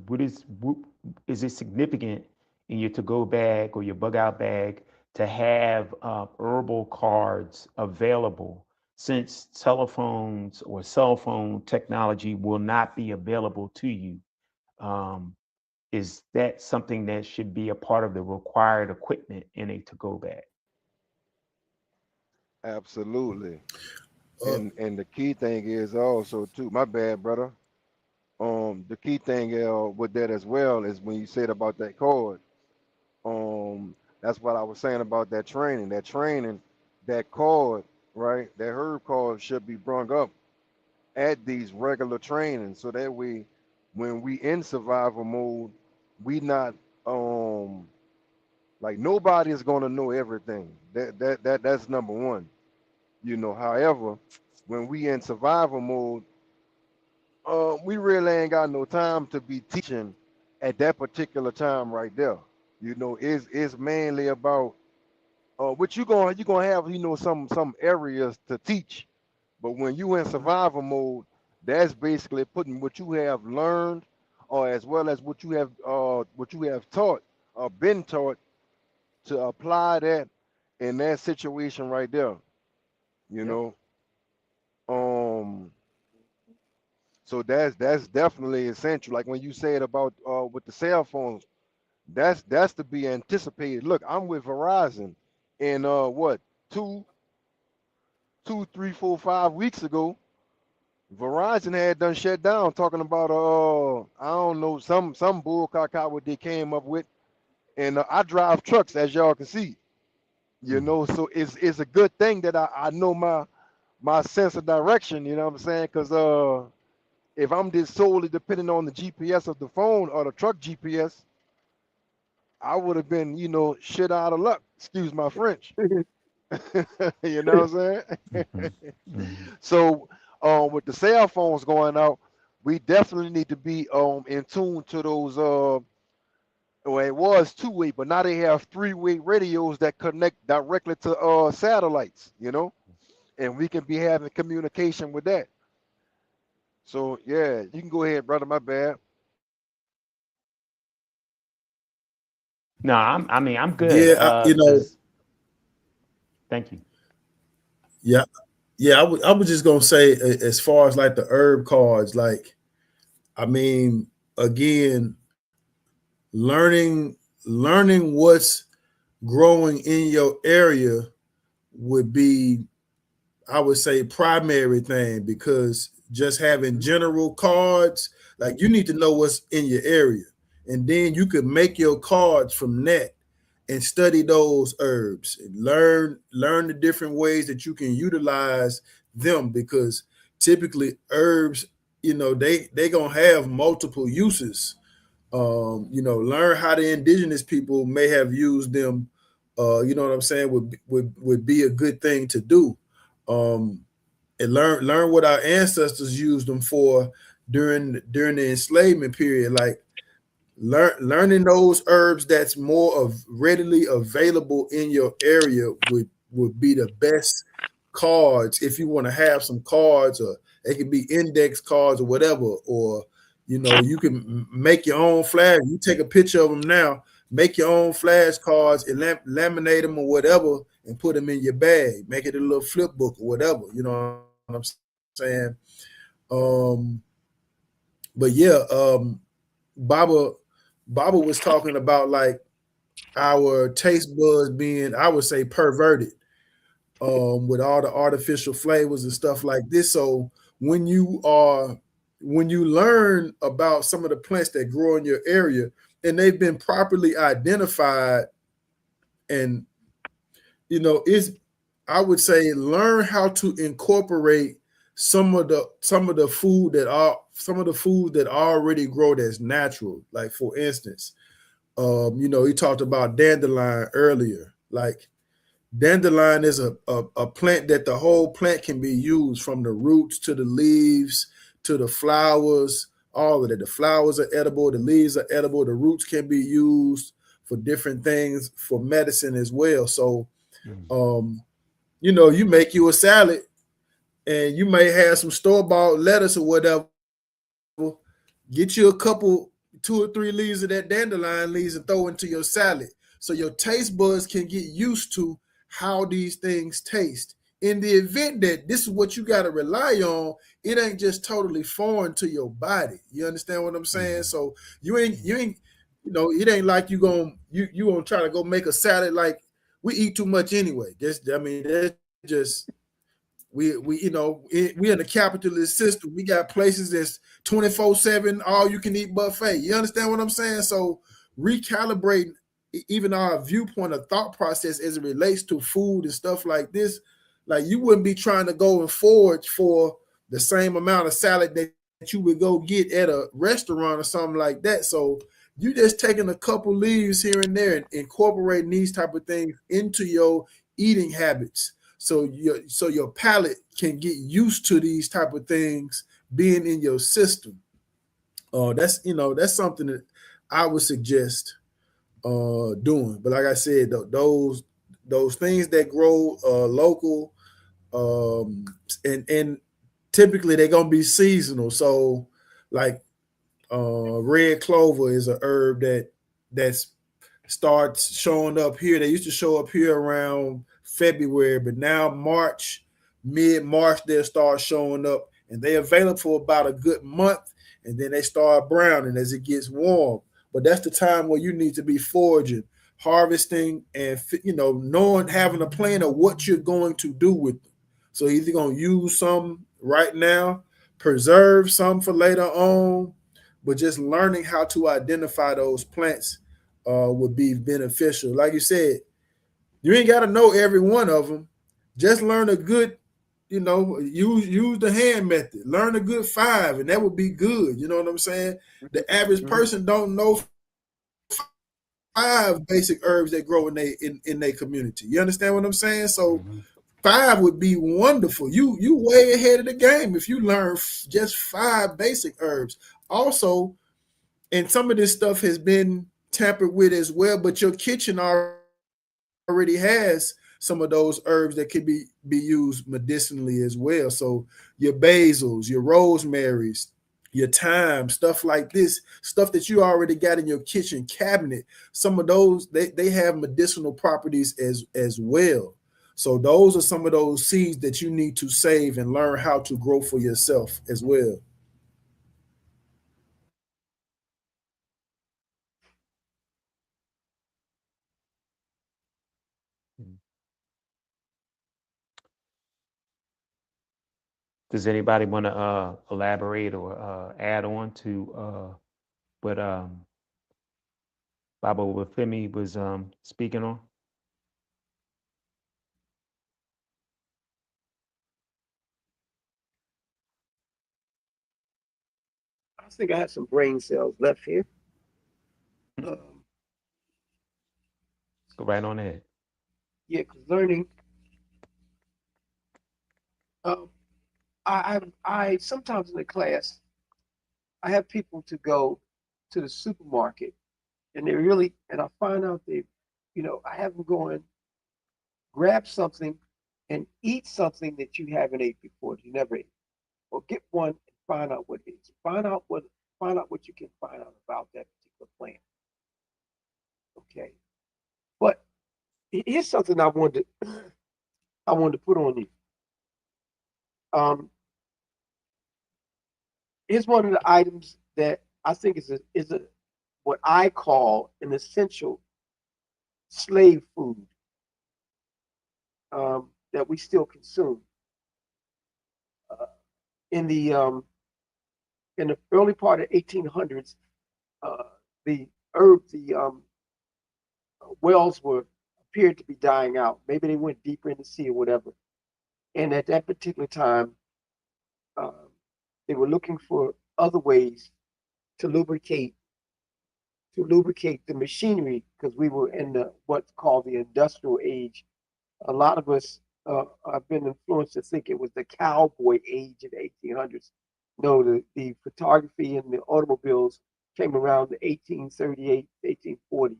Is it significant in your to-go bag or your bug-out bag to have herbal cards available, since telephones or cell phone technology will not be available to you? Is that something that should be a part of the required equipment in a to-go bag? Absolutely. Uh, And the key thing is also too, my bad, brother. The key thing with that as well is when you said about that card. That's what I was saying about that training. That card, right? That herb card should be brung up at these regular trainings, so that way, when we in survival mode, we not like nobody is gonna know everything. That's number one. However, when we in survival mode, we really ain't got no time to be teaching at that particular time right there. It's mainly about what you gonna have, some areas to teach, but when you in survival mode, that's basically putting what you have learned, or as well as what you have taught or been taught, to apply that in that situation right there. You Yep. know, um, so that's definitely essential. Like when you said about with the cell phones, that's to be anticipated. Look, I'm with Verizon, and what, two, 3, 4, 5 weeks ago, Verizon had done shut down, talking about I don't know, some bull caca what they came up with, and I drive trucks, as y'all can see. So it's a good thing that I know my sense of direction. You know what I'm saying? Because if I'm just solely depending on the GPS of the phone or the truck GPS, I would have been, shit out of luck. Excuse my French. You know what I'm saying? So, with the cell phones going out, we definitely need to be in tune to those. Well, it was two-way, but now they have three-way radios that connect directly to satellites. And we can be having communication with that. So yeah, you can go ahead, brother. My bad. No, I'm good. yeah, Just thank you. yeah, yeah. I was just gonna say, as far as like the herb cards, like, I mean, again, learning learning what's growing in your area would be, I would say, primary thing, because just having general cards, like, you need to know what's in your area, and then you could make your cards from that and study those herbs and learn the different ways that you can utilize them, because typically herbs, they gonna have multiple uses. Learn how the indigenous people may have used them. You know what I'm saying, would be a good thing to do. um and learn what our ancestors used them for during the enslavement period. Like, learning those herbs that's more of readily available in your area would be the best cards, if you want to have some cards, or it could be index cards or whatever. Or you can make your own flash. You take a picture of them now, make your own flashcards and laminate them or whatever, and put them in your bag, make it a little flip book or whatever. You know what I'm saying? um but yeah, Baba Baba was talking about, like, our taste buds being, I would say, perverted, with all the artificial flavors and stuff like this. So when you learn about some of the plants that grow in your area, and they've been properly identified, and is, I would say, learn how to incorporate some of the food that already grow that's natural. Like, for instance, he talked about dandelion earlier. Like, dandelion is a plant that the whole plant can be used, from the roots to the leaves to the flowers, all of it. The flowers are edible, the leaves are edible, the roots can be used for different things, for medicine as well. So, um, you make you a salad, and you may have some store-bought lettuce or whatever. Get you a couple, 2 or 3 leaves of that dandelion leaves, and throw into your salad, so your taste buds can get used to how these things taste. In the event that this is what you got to rely on, it ain't just totally foreign to your body. You understand what I'm saying? So you ain't, it ain't like you gonna try to go make a salad. Like, we eat too much anyway. That's just, we in a capitalist system. We got places that's 24/7 all you can eat buffet. You understand what I'm saying? So, recalibrating even our viewpoint of thought process as it relates to food and stuff like this. Like, you wouldn't be trying to go and forage for the same amount of salad that you would go get at a restaurant or something like that. So, you just taking a couple leaves here and there and incorporating these type of things into your eating habits, so your palate can get used to these type of things being in your system. That's something that I would suggest doing. But like I said, those things that grow local, um, and typically they're gonna be seasonal. So, like, red clover is a herb that's starts showing up here. They used to show up here around February, but now mid March, they'll start showing up, and they available for about a good month, and then they start browning as it gets warm. But that's the time where you need to be foraging, harvesting, and knowing, having a plan of what you're going to do with them. So, either going to use some right now, preserve some for later on, but just learning how to identify those plants would be beneficial. Like you said, you ain't got to know every one of them. Just learn a good, use the hand method. Learn a good 5, and that would be good. You know what I'm saying? The average person don't know 5 basic herbs that grow in their community. You understand what I'm saying? So, 5 would be wonderful. You way ahead of the game if you learn just 5 basic herbs. Also, and some of this stuff has been tampered with as well, but your kitchen already has some of those herbs that could be used medicinally as well. So, your basils, your rosemaries, your thyme, stuff like this, stuff that you already got in your kitchen cabinet, some of those, they have medicinal properties as well. So, those are some of those seeds that you need to save and learn how to grow for yourself as well. Does anybody want to elaborate or add on to what Baba Wafemi was speaking on? I think I have some brain cells left here. Um, Go right on ahead. yeah, because learning. Um, I sometimes in the class I have people to go to the supermarket and they really and I find out they, I have them go and grab something and eat something that you haven't ate before, that you never ate, or get one and find out what it is. Find out what you can find out about that particular plant. Okay, but here's something I wanted to put on you. Um, Here's one of the items that I think is a what I call an essential slave food that we still consume. Uh, in the early part of 1800s, uh, the the wells were appeared to be dying out. Maybe they went deeper in the sea or whatever. And at that particular time, uh, they were looking for other ways to lubricate the machinery because we were in what's called the industrial age. A lot of us have been influenced to think it was the cowboy age in the 1800s. No, the photography and the automobiles came around the 1838, 1840.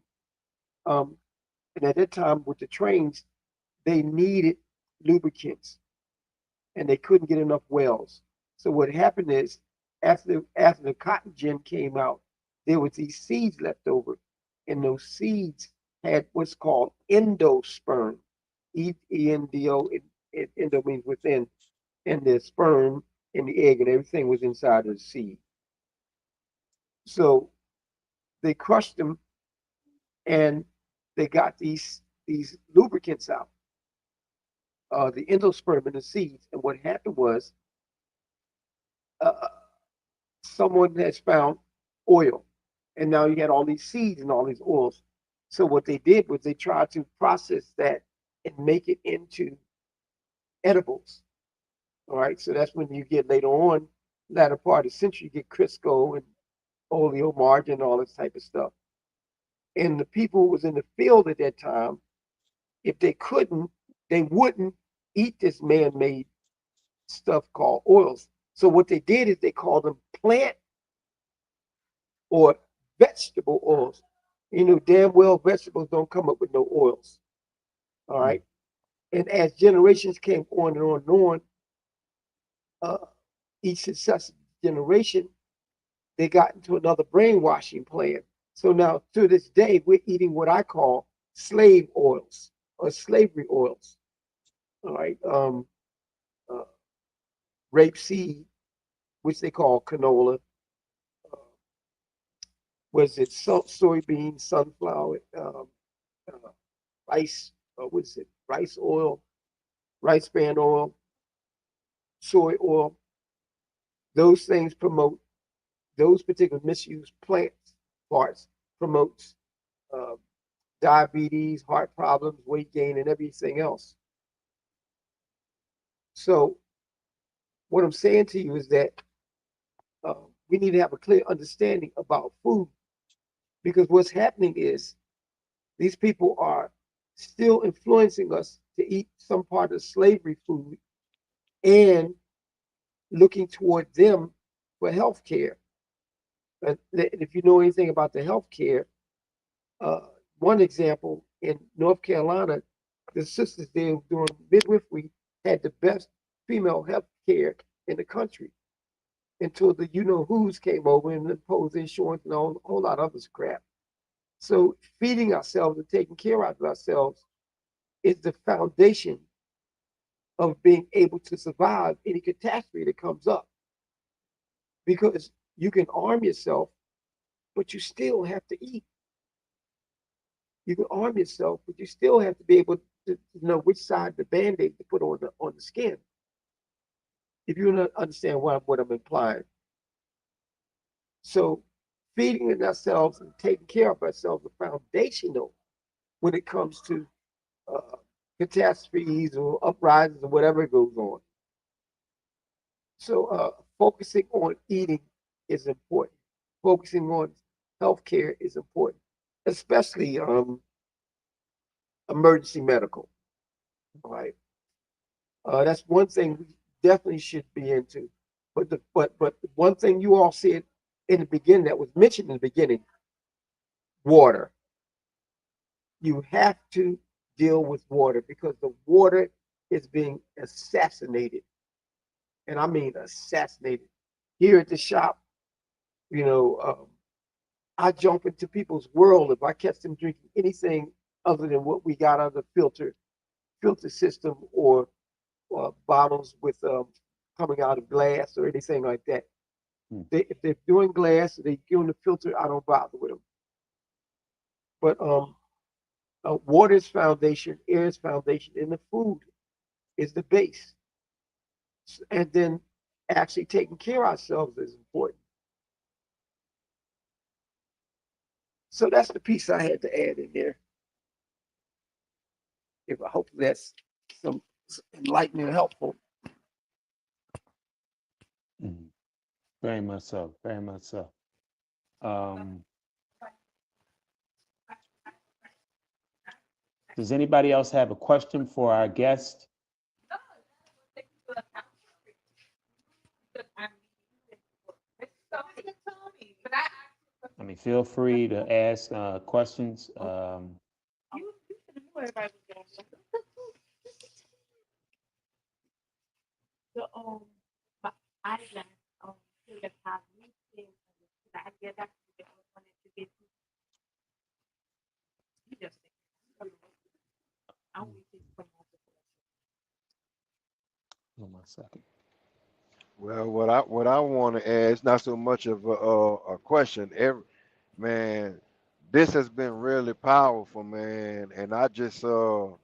Um, and at that time, with the trains, they needed lubricants and they couldn't get enough wells. So what happened is, after the cotton gin came out, there was these seeds left over, and those seeds had what's called endosperm. Endo. Endo means within, and the sperm and the egg and everything was inside of the seed. So they crushed them and they got these lubricants out, the endosperm in the seeds. And what happened was, uh, someone has found oil, and now you had all these seeds and all these oils. So what they did was they tried to process that and make it into edibles. All right, so that's when you get later on, latter part of the century, you get Crisco and oleomargarine and all this type of stuff. And the people who was in the field at that time, if they couldn't, they wouldn't eat this man-made stuff called oils. So what they did is they called them plant or vegetable oils. You know damn well vegetables don't come up with no oils. All right. And as generations came on and on and on, uh, each successive generation, they got into another brainwashing plan. So now to this day, we're eating what I call slave oils or slavery oils. All right. Uh, Rapeseed, which they call canola. Uh, was it soybean, sunflower, uh, rice? What is it? Rice oil, rice bran oil, soy oil. Those things promote those particular misused plant parts promotes uh, diabetes, heart problems, weight gain, and everything else. So what I'm saying to you is that we need to have a clear understanding about food because what's happening is these people are still influencing us to eat some part of slavery food and looking toward them for health care. If you know anything about the health care, uh, one example in North Carolina, the sisters there doing midwifery had the best female health care in the country until the you know who's came over and imposed insurance and a whole lot of other crap. So feeding ourselves and taking care of ourselves is the foundation of being able to survive any catastrophe that comes up. Because you can arm yourself, but you still have to eat. You can arm yourself, but you still have to be able to know which side of the band-aid to put on the skin. if you don't understand what I'm implying. So feeding ourselves and taking care of ourselves is foundational when it comes to uh, catastrophes or uprisings or whatever goes on. So focusing on eating is important. Focusing on healthcare is important, especially emergency medical. Right. That's one thing we definitely should be into. But one thing you all said in the beginning that was mentioned in the beginning, water. You have to deal with water because the water is being assassinated, and I mean assassinated. Here at the shop, you know, I jump into people's world if I catch them drinking anything other than what we got on the filter system or bottles with coming out of glass or anything like that. If they're doing glass, they give them the filter. I don't bother with them. But water is foundation, air is foundation, and the food is the base. And then actually taking care of ourselves is important. So that's the piece I had to add in there. If I hope that's some enlightening and helpful. Very much so. Very much so. Does anybody else have a question for our guest? I mean, feel free to ask questions. Hold on a second. Well, what I want to add is not so much of a question. Man, this has been really powerful, man, and I just hope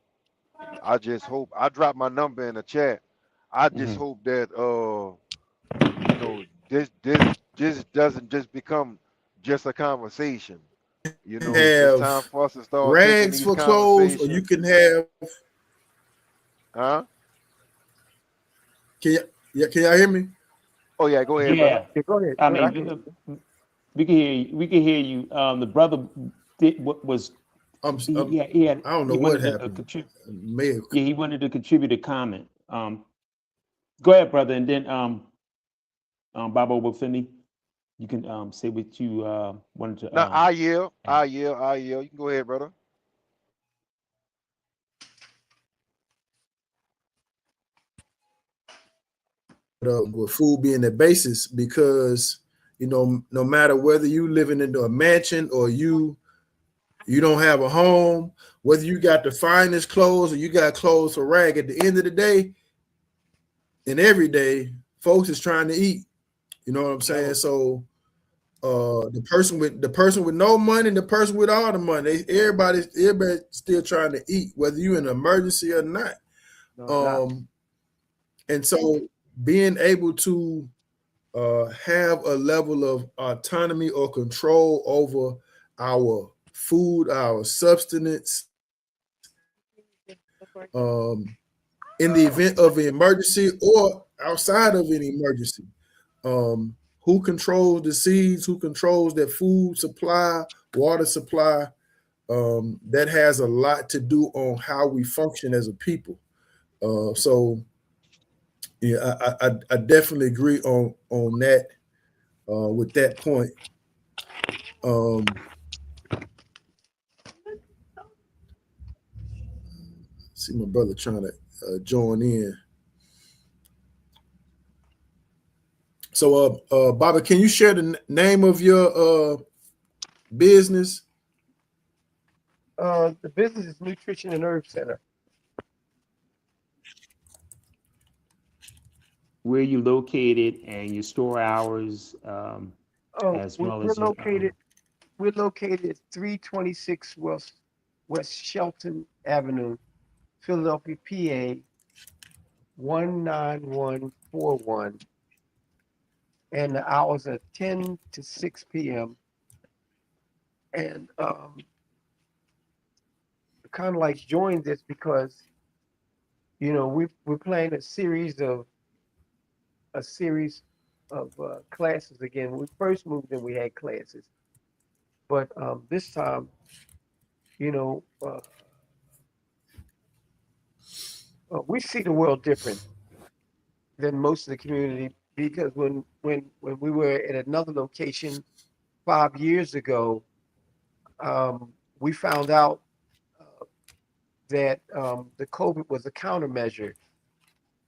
I dropped my number in the chat. I just hope that this doesn't just become just a conversation. It's Have time for us to start taking rags these for clothes, or you conversations. can have. Huh? Can y'all hear me? Oh yeah, go ahead, brother. Yeah, Yeah, go ahead. I Go ahead. mean, we can hear you. We can hear you. The brother did what was I'm, he, I'm he had I don't know he what wanted to happened. contribute. May have, Yeah, he wanted to contribute a comment. Go ahead, brother, and then Babo Wafini, you can say what you wanted to No, I yield. add. You can go ahead, brother. with food being the basis, because no matter whether you living into a mansion or you don't have a home, whether you got the finest clothes or you got clothes for rag, at the end of the day and every day, folks is trying to eat. You know what I'm saying? So the person with no money and the person with all the money, everybody's still trying to eat, whether you're in an emergency or not. No doubt. And so being able to have a level of autonomy or control over our food, our substance, in the event of an emergency or outside of an emergency. Who controls the seeds? Who controls that food supply, water supply? That has a lot to do on how we function as a people. So, yeah, I definitely agree on that. With that point, see my brother trying to join in. So, Bobby, can you share the name of your business? The business is Nutrition and Herb Center. Where you located and your store hours, as We're well we're as your located at 326 West Shelton Avenue, Philadelphia, PA, 19141, and the hours are 10 to 6 p.m. And kind of like joined this because we're playing a series of classes again. When we first moved in, we had classes, but this time, you know, uh, we see the world different than most of the community because when we were at another location 5 years ago, we found out that the COVID was a countermeasure.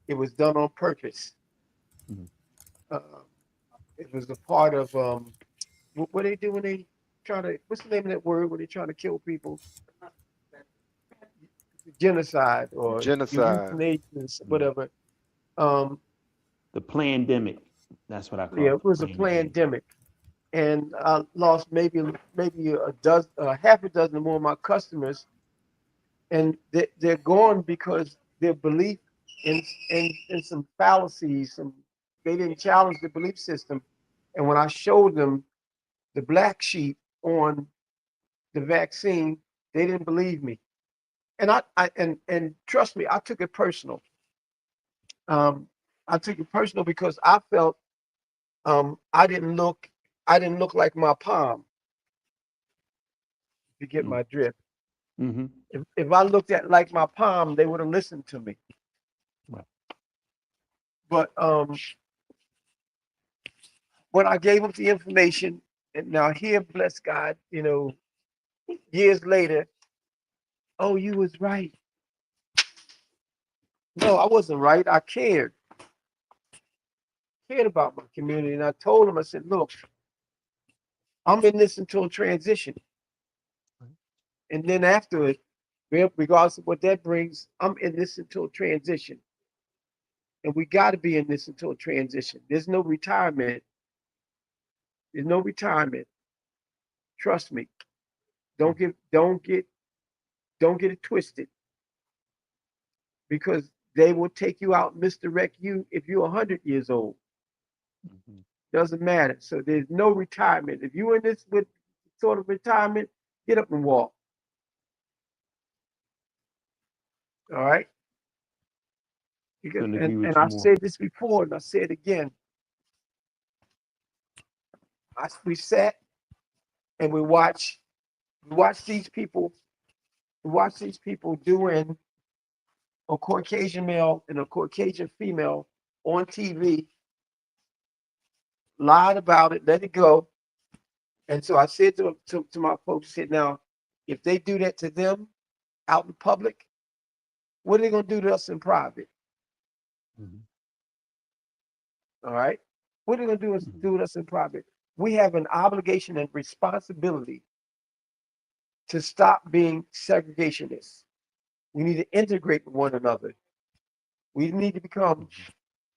It was done on purpose. Mhm. Uh, it was a part of what they do when they try to, what's the name of that word when they try to kill people? Genocide or Genocide. euthanasia, Mhm. whatever. Um, The pandemic. That's what I call yeah, it. it The was a pandemic. pandemic, and I lost maybe a dozen, half a dozen more of my customers, and they're gone because their belief in some fallacies, they didn't challenge the belief system, and when I showed them the black sheep on the vaccine, they didn't believe me, and and trust me, I took it personal. Um, I took it personal because I felt I didn't look like my palm. If you get my drift. Mm-hmm. If I looked at like my palm, they would have listened to me. Right. But when I gave them the information, and now here, bless God, years later, oh, you was right. No, I wasn't right. I cared about my community, and I told them, I said, look, I'm in this until a transition, and then after it, regardless of what that brings, I'm in this until transition, and we got to be in this until transition. There's no retirement. There's no retirement. Trust me. Don't get don't get don't get it twisted because they will take you out, and misdirect you if you're 100 years old. Mm-hmm. Doesn't matter. So there's no retirement. If you're in this with sort of retirement, get up and walk. All right. Because Couldn't and, agree and with you I've more. said this before and I say it again. We sat and we watch these people, doing a Caucasian male and a Caucasian female on TV, lied about it, let it go. And so I said to my folks, I said, now, if they do that to them out in public, what are they going to do to us in private? Mm-hmm. All right. What are they going to do with us in private? We have an obligation and responsibility to stop being segregationists. We need to integrate with one another. We need to become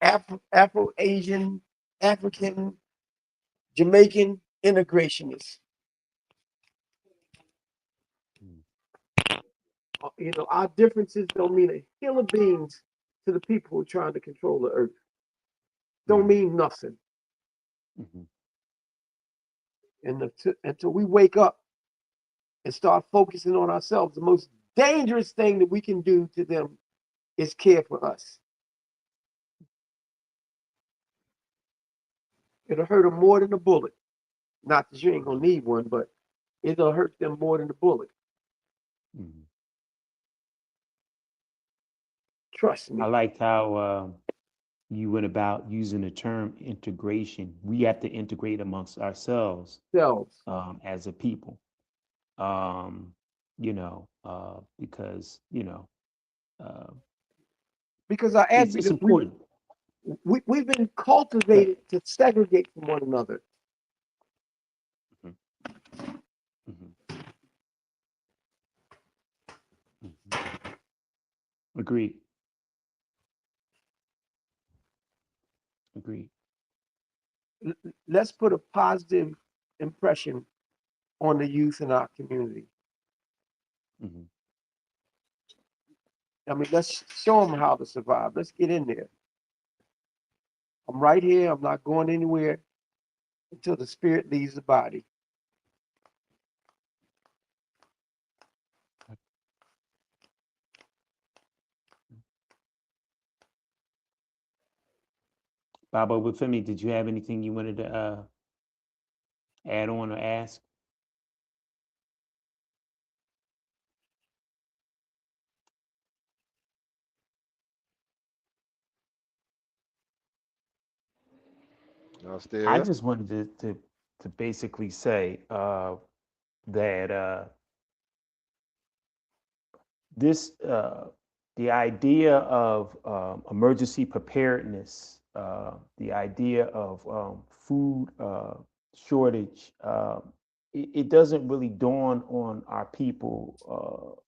Mm-hmm. Afro-Asian, African, Jamaican integrationists. Our differences don't mean a hill of beans to the people who are trying to control the earth. Don't mean nothing. Mm-hmm. And until we wake up and start focusing on ourselves, the most dangerous thing that we can do to them is care for us. It'll hurt them more than a bullet. Not that you ain't gonna need one, but it'll hurt them more than a bullet. Mm-hmm. Trust I me. liked how you went about using the term integration. We have to integrate amongst ourselves Selves. as a people. Um, because uh, Because I it's admit it's that important. we've been But cultivated to segregate from one another. mhm, mhm, mhm. Agreed. Agreed. Let's put a positive impression on the youth in our community. Hmm. I mean, let's show them how to survive. Let's get in there. I'm right here. I'm not going anywhere until the spirit leaves the body. Baba Wafemi, did you have anything you wanted to add on or ask? Y'all still I here? just wanted to basically say that this the idea of emergency preparedness, the idea of food shortage, it doesn't really dawn on our people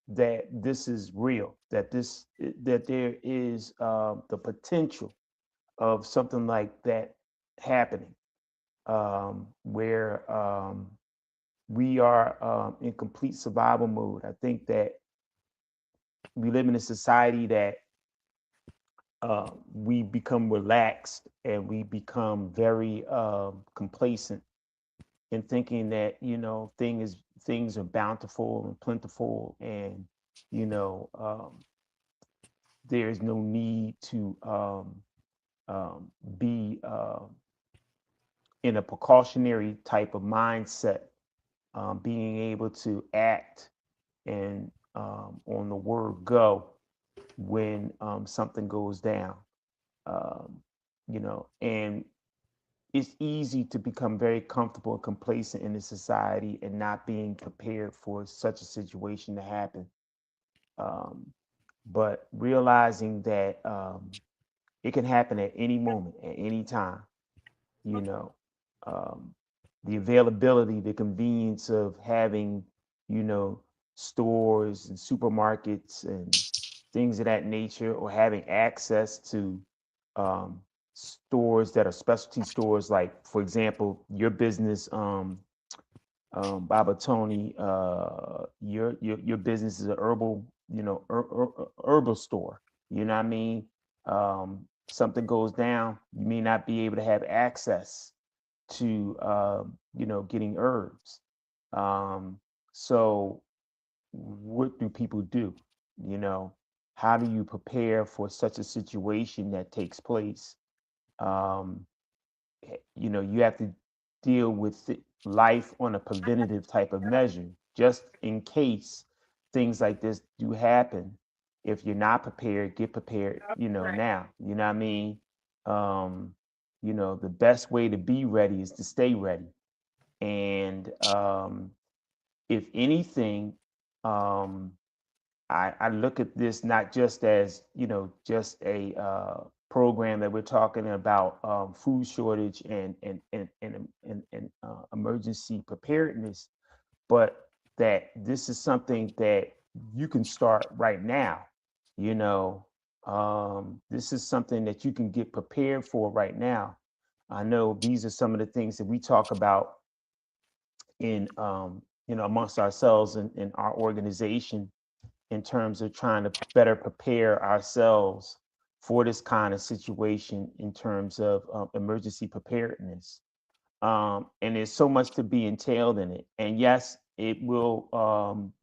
that this is real, that there is the potential of something like that happening, where we are in complete survival mode. I think that we live in a society that we become relaxed and we become very complacent in thinking that things are bountiful and plentiful, and there is no need to be in a precautionary type of mindset, being able to act and on the word go when something goes down. And it's easy to become very comfortable and complacent in this society and not being prepared for such a situation to happen. But realizing that it can happen at any moment, at any time, you know, um, the availability, the convenience of having, stores and supermarkets and things of that nature, or having access to stores that are specialty stores, like, for example, your business, Baba Tony, your business is a herbal, herbal store. You know what I mean? Something goes down, you may not be able to have access to, getting herbs. So what do people do? You know, how do you prepare for such a situation that takes place? Um, you have to deal with life on a preventative type of measure, just in case things like this do happen. If you're not prepared, get prepared, now. You know what I mean? Um, the best way to be ready is to stay ready. And if anything, um, I look at this not just as, just a program that we're talking about, food shortage and emergency preparedness, but that this is something that you can start right now. This is something that you can get prepared for right now. I know these are some of the things that we talk about in, amongst ourselves in our organization, in terms of trying to better prepare ourselves for this kind of situation in terms of emergency preparedness. And there's so much to be entailed in it. And yes, it will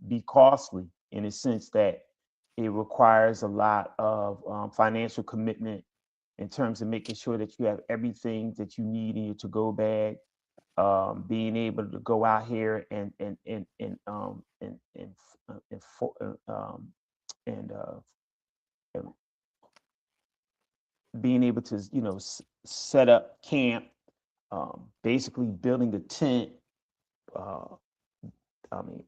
be costly in a sense that it requires a lot of financial commitment in terms of making sure that you have everything that you need in your to-go bag, being able to go out here and being able to set up camp, basically building a tent, uh, I mean,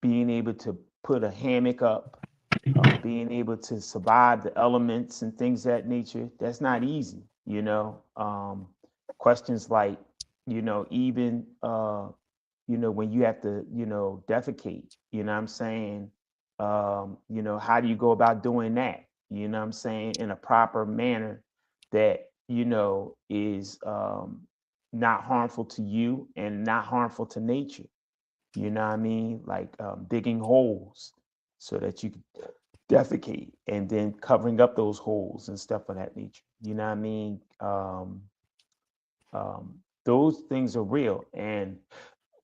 being able to put a hammock up, being able to survive the elements and things of that nature. That's not easy. Questions like, even when you have to, defecate, what I'm saying? How do you go about doing that? What I'm saying? In a proper manner that, is not harmful to you and not harmful to nature. You know what I mean? Like digging holes so that you can defecate, and then covering up those holes and stuff of that nature. You know what I mean? Those things are real. And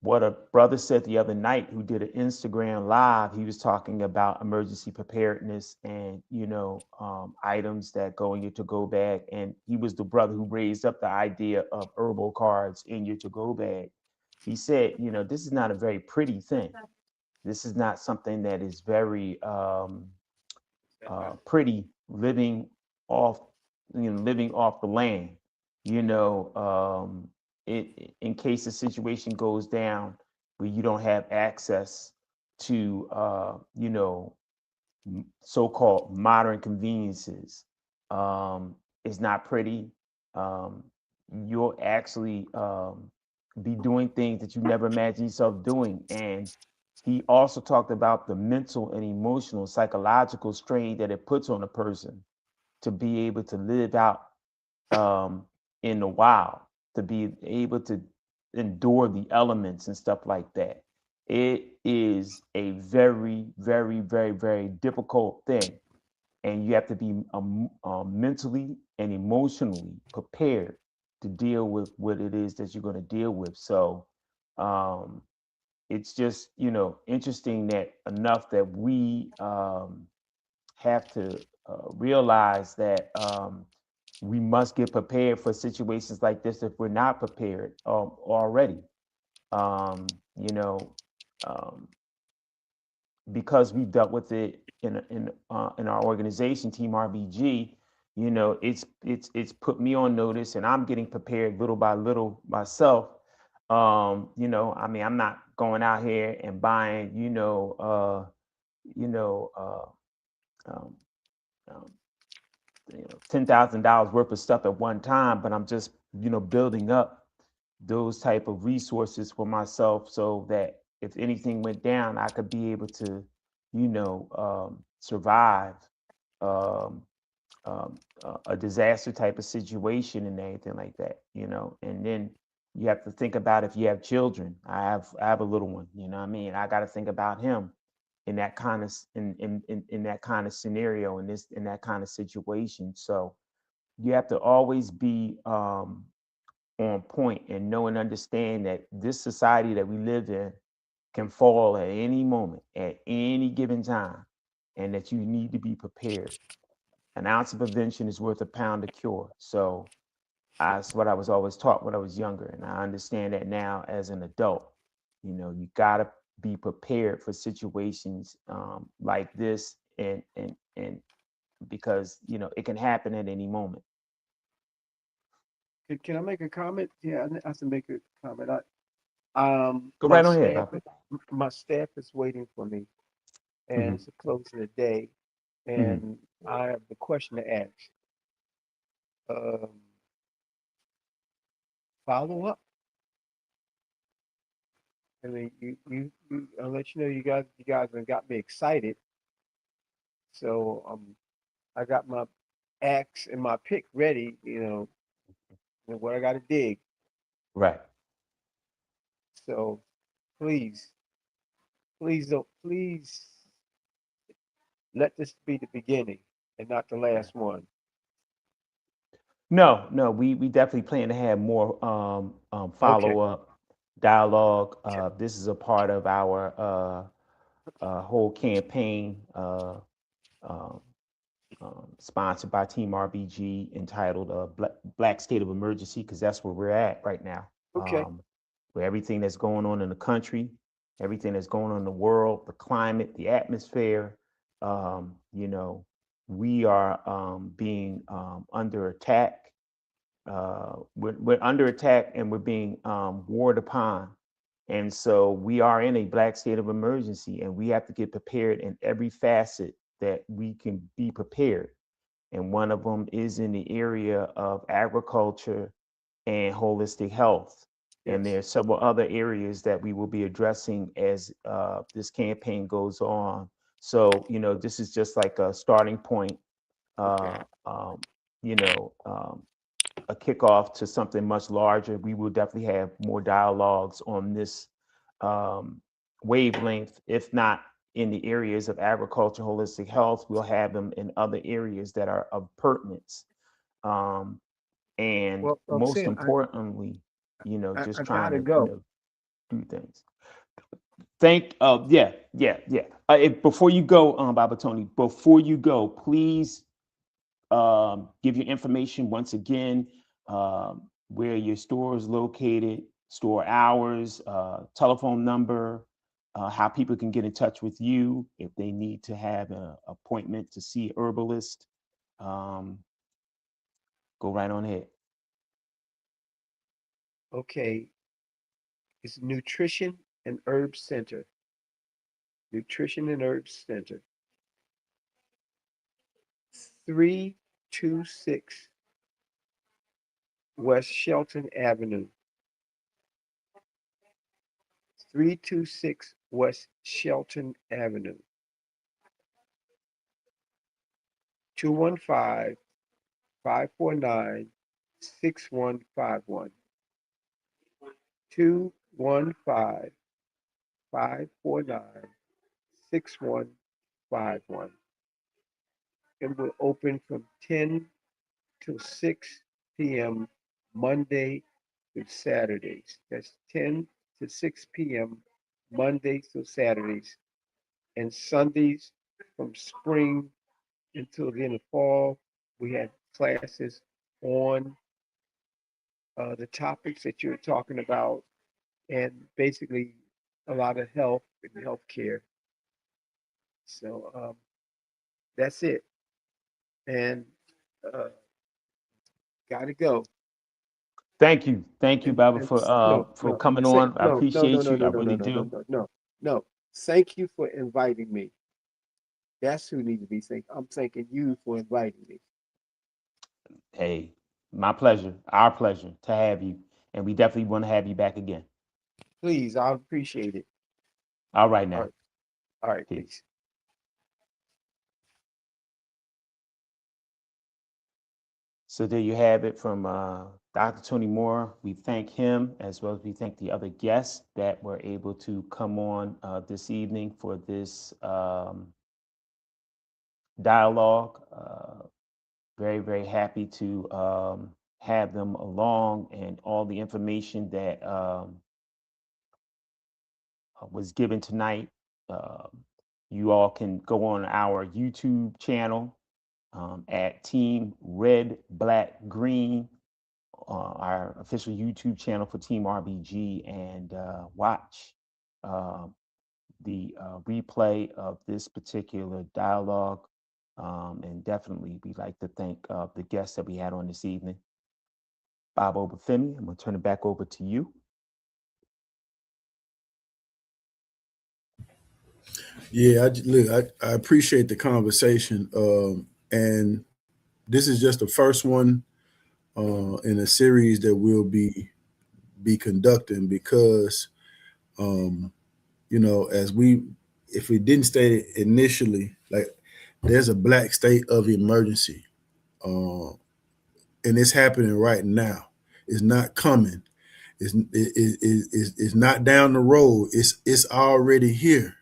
what a brother said the other night who did an Instagram live, he was talking about emergency preparedness and, items that go in your to-go bag. And he was the brother who raised up the idea of herbal cards in your to-go bag. He said, this is not a very pretty thing. This is not something that is very pretty, off, living off the land. In case the situation goes down where you don't have access to, so-called modern conveniences, it's not pretty. You'll actually be doing things that you never imagined yourself doing. And he also talked about the mental and emotional, psychological strain that it puts on a person to be able to live out in the wild, to be able to endure the elements and stuff like that. It is a very, very, very, very difficult thing. And you have to be mentally and emotionally prepared to deal with what it is that you're going to deal with. So it's just, interesting that enough that we have to realize that we must get prepared for situations like this if we're not prepared already. You know, because we dealt with it in our organization, Team RBG. It's put me on notice, and I'm getting prepared little by little myself. I'm not going out here and buying, um, um, $10,000 worth of stuff at one time, but I'm just, building up those type of resources for myself so that if anything went down, I could be able to, survive um, a disaster type of situation and everything like that, and then you have to think about if you have children. I have a little one, what I mean? I got to think about him in that kind of in that kind of scenario, in that kind of situation. So you have to always be on point and know and understand that this society that we live in can fall at any moment, at any given time, and that you need to be prepared. An ounce of prevention is worth a pound of cure. So that's what I was always taught when I was younger, and I understand that now as an adult. You gotta be prepared for situations like this, and because it can happen at any moment. Can I make a comment? Yeah, I have to make a comment. Go My right on ahead, staff, Papa. my staff is waiting for me, and Hmm. it's the close of the day, Hmm. and I have the question to ask. Um, Follow up. I mean, I'll let you know, you guys have got me excited. So I got my axe and my pick ready. And what I got to dig. Right. So please, please let this be the beginning and not the Right. last one. No, no, we definitely plan to have more Okay. follow up dialogue. Okay. This is a part of our whole campaign. Um, Sponsored by Team RBG, entitled Black State of Emergency, because that's where we're at right now. Okay. Where everything that's going on in the country, everything that's going on in the world, the climate, the atmosphere, um, you know, we are being under attack. We're under attack, and we're being warred upon. And so we are in a black state of emergency, and we have to get prepared in every facet that we can be prepared. And one of them is in the area of agriculture and holistic health. And there Yes. are several other areas that we will be addressing as this campaign goes on. So, this is just like a starting point, Okay. uh, you know, a kickoff to something much larger. We will definitely have more dialogues on this wavelength, if not in the areas of agriculture, holistic health. We'll have them in other areas that are of pertinence. And Well, I'm most saying importantly, just I trying gotta to, go. do things. Yeah. Before you go, Baba Tony, before you go, please give your information once again, where your store is located, store hours, telephone number, how people can get in touch with you if they need to have an appointment to see a herbalist. Um, Go right on ahead. Okay, it's Nutrition and Herb Center. Nutrition and Herb Center. 326 West Shelton Avenue. 326 West Shelton Avenue. 215-549-6151. 215-549-6151. And we're open from 10 till 6 p.m. Monday to Saturdays. That's 10 to 6 p.m. Mondays to Saturdays. And Sundays from spring until the end of fall, we have classes on the topics that you're talking about, and basically a lot of health and healthcare. So that's it. And uh, gotta go. Thank you, Baba, And no, for no, coming say on. I no, no, no, appreciate no, you. I no, no, really no, no, no, do. no, no, no. Thank you for inviting me. That's who needs to be thanked. I'm thanking you for inviting me. Hey, my pleasure, our pleasure to have you, and we definitely want to have you back again. Please, I appreciate it. All right All now, right, all right, peace. peace. So there you have it from Dr. Tony Moore. We thank him as well as we thank the other guests that were able to come on this evening for this dialogue. Very, very happy to have them along, and all the information that was given tonight. You all can go on our YouTube channel at Team Red, Black, Green, our official YouTube channel for Team RBG, and watch the replay of this particular dialogue. And definitely, we'd like to thank the guests that we had on this evening. Bob Obafemi, I'm going to turn it back over to you. Yeah, I appreciate the conversation, and this is just the first one in a series that we'll be conducting because, um, as if we didn't state it initially, like there's a black state of emergency, uh, and it's happening right now. It's not coming. It's not down the road. It's already here.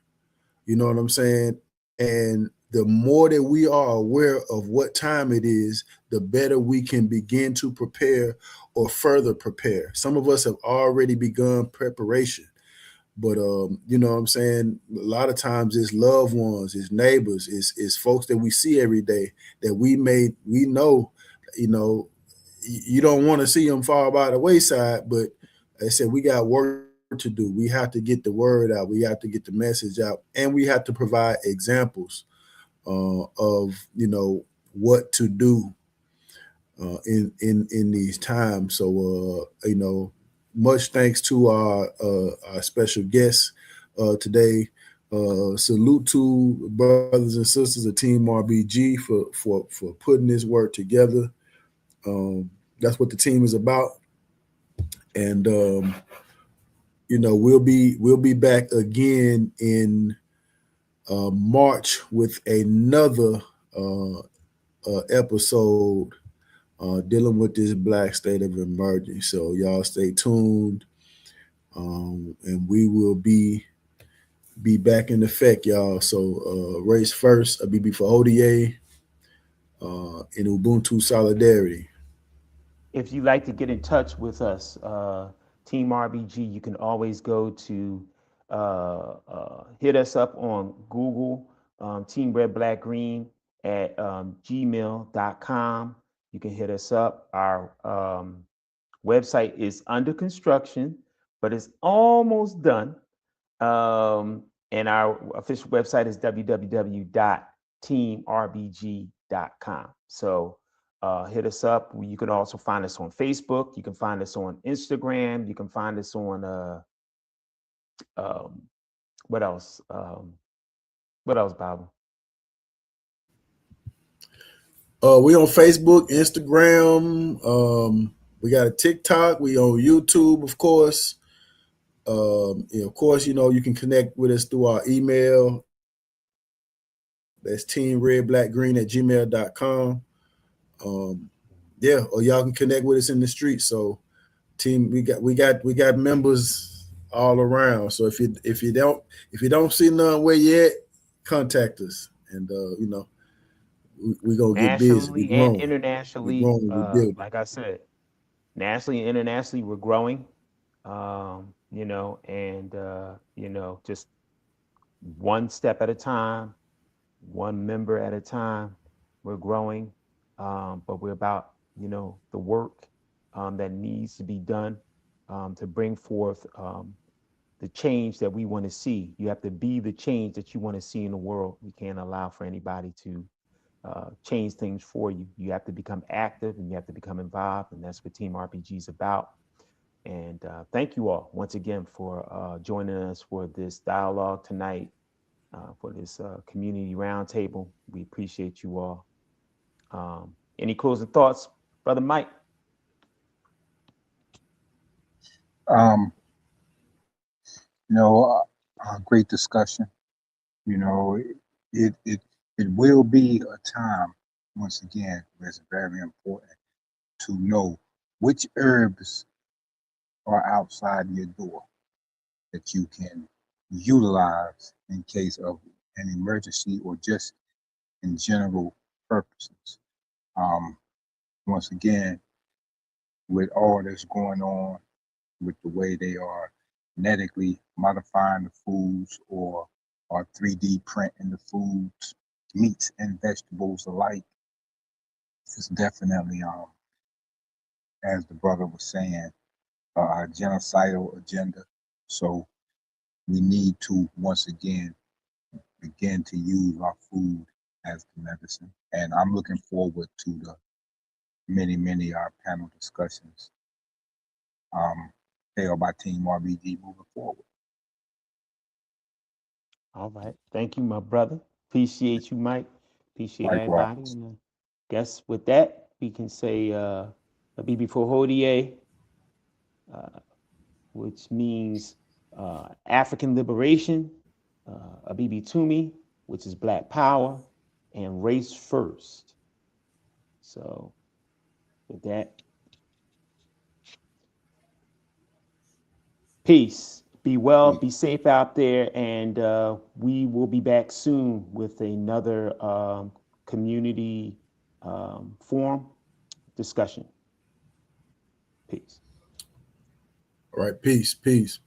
You know what I'm saying? And the more that we are aware of what time it is, the better we can begin to prepare or further prepare. Some of us have already begun preparation, but you know what I'm saying? A lot of times it's loved ones, it's neighbors, it's folks that we see every day that we know, you don't want to see them fall by the wayside, but like I said, we got work to do. We have to get the word out. We have to get the message out, and we have to provide examples of what to do in these times. So much thanks to our special guests today. Salute to brothers and sisters of Team RBG for putting this work together. That's what the team is about, and we'll be back again in March with another episode dealing with this black state of emergency. So y'all stay tuned, and we will be be back in effect, y'all. So race first, a BB for ODA, in Ubuntu solidarity. If you like to get in touch with us, Team RBG, you can always go to hit us up on Google, Team Red Black Green at gmail.com. You can hit us up. Our website is under construction, but it's almost done. And our official website is www.teamrbg.com. So hit us up. You can also find us on Facebook. You can find us on Instagram. You can find us on what else? What else, Bob? We on Facebook, Instagram. We got a TikTok. We on YouTube, of course. Of course, you can connect with us through our email. That's teamredblackgreen@gmail.com. Or y'all can connect with us in the street. So, team, we got members all around. So if you don't see none where yet, contact us, and we gonna get busy. We Nationally and growing. We internationally, growing. We building. like I said, nationally and internationally, we're growing. Just one step at a time, one member at a time. We're growing, but we're about the work that needs to be done to bring forth the change that we want to see. You have to be the change that you want to see in the world. You can't allow for anybody to change things for you. You have to become active and you have to become involved, and that's what Team RPG is about. And thank you all once again for joining us for this dialogue tonight, for this community roundtable. We appreciate you all. Any closing thoughts, Brother Mike? Um, great discussion. It will be a time, once again, where it's very important to know which herbs are outside your door that you can utilize in case of an emergency or just in general purposes. Once again, with all that's going on, with the way they are genetically modifying the foods or 3D printing the foods, meats and vegetables alike, it's definitely, as the brother was saying, a genocidal agenda. So we need to once again begin to use our food as the medicine. And I'm looking forward to the many panel discussions held by Team RBG moving forward. All right. Thank you, my brother. Appreciate you, Mike. Appreciate Likewise. everybody. And I guess with that, we can say a BB for Hodie, which means African liberation, a BB Tumi, which is Black power, and race first. So with that, peace. Be well, be safe out there, and we will be back soon with another community forum discussion. Peace. All right, peace. Peace.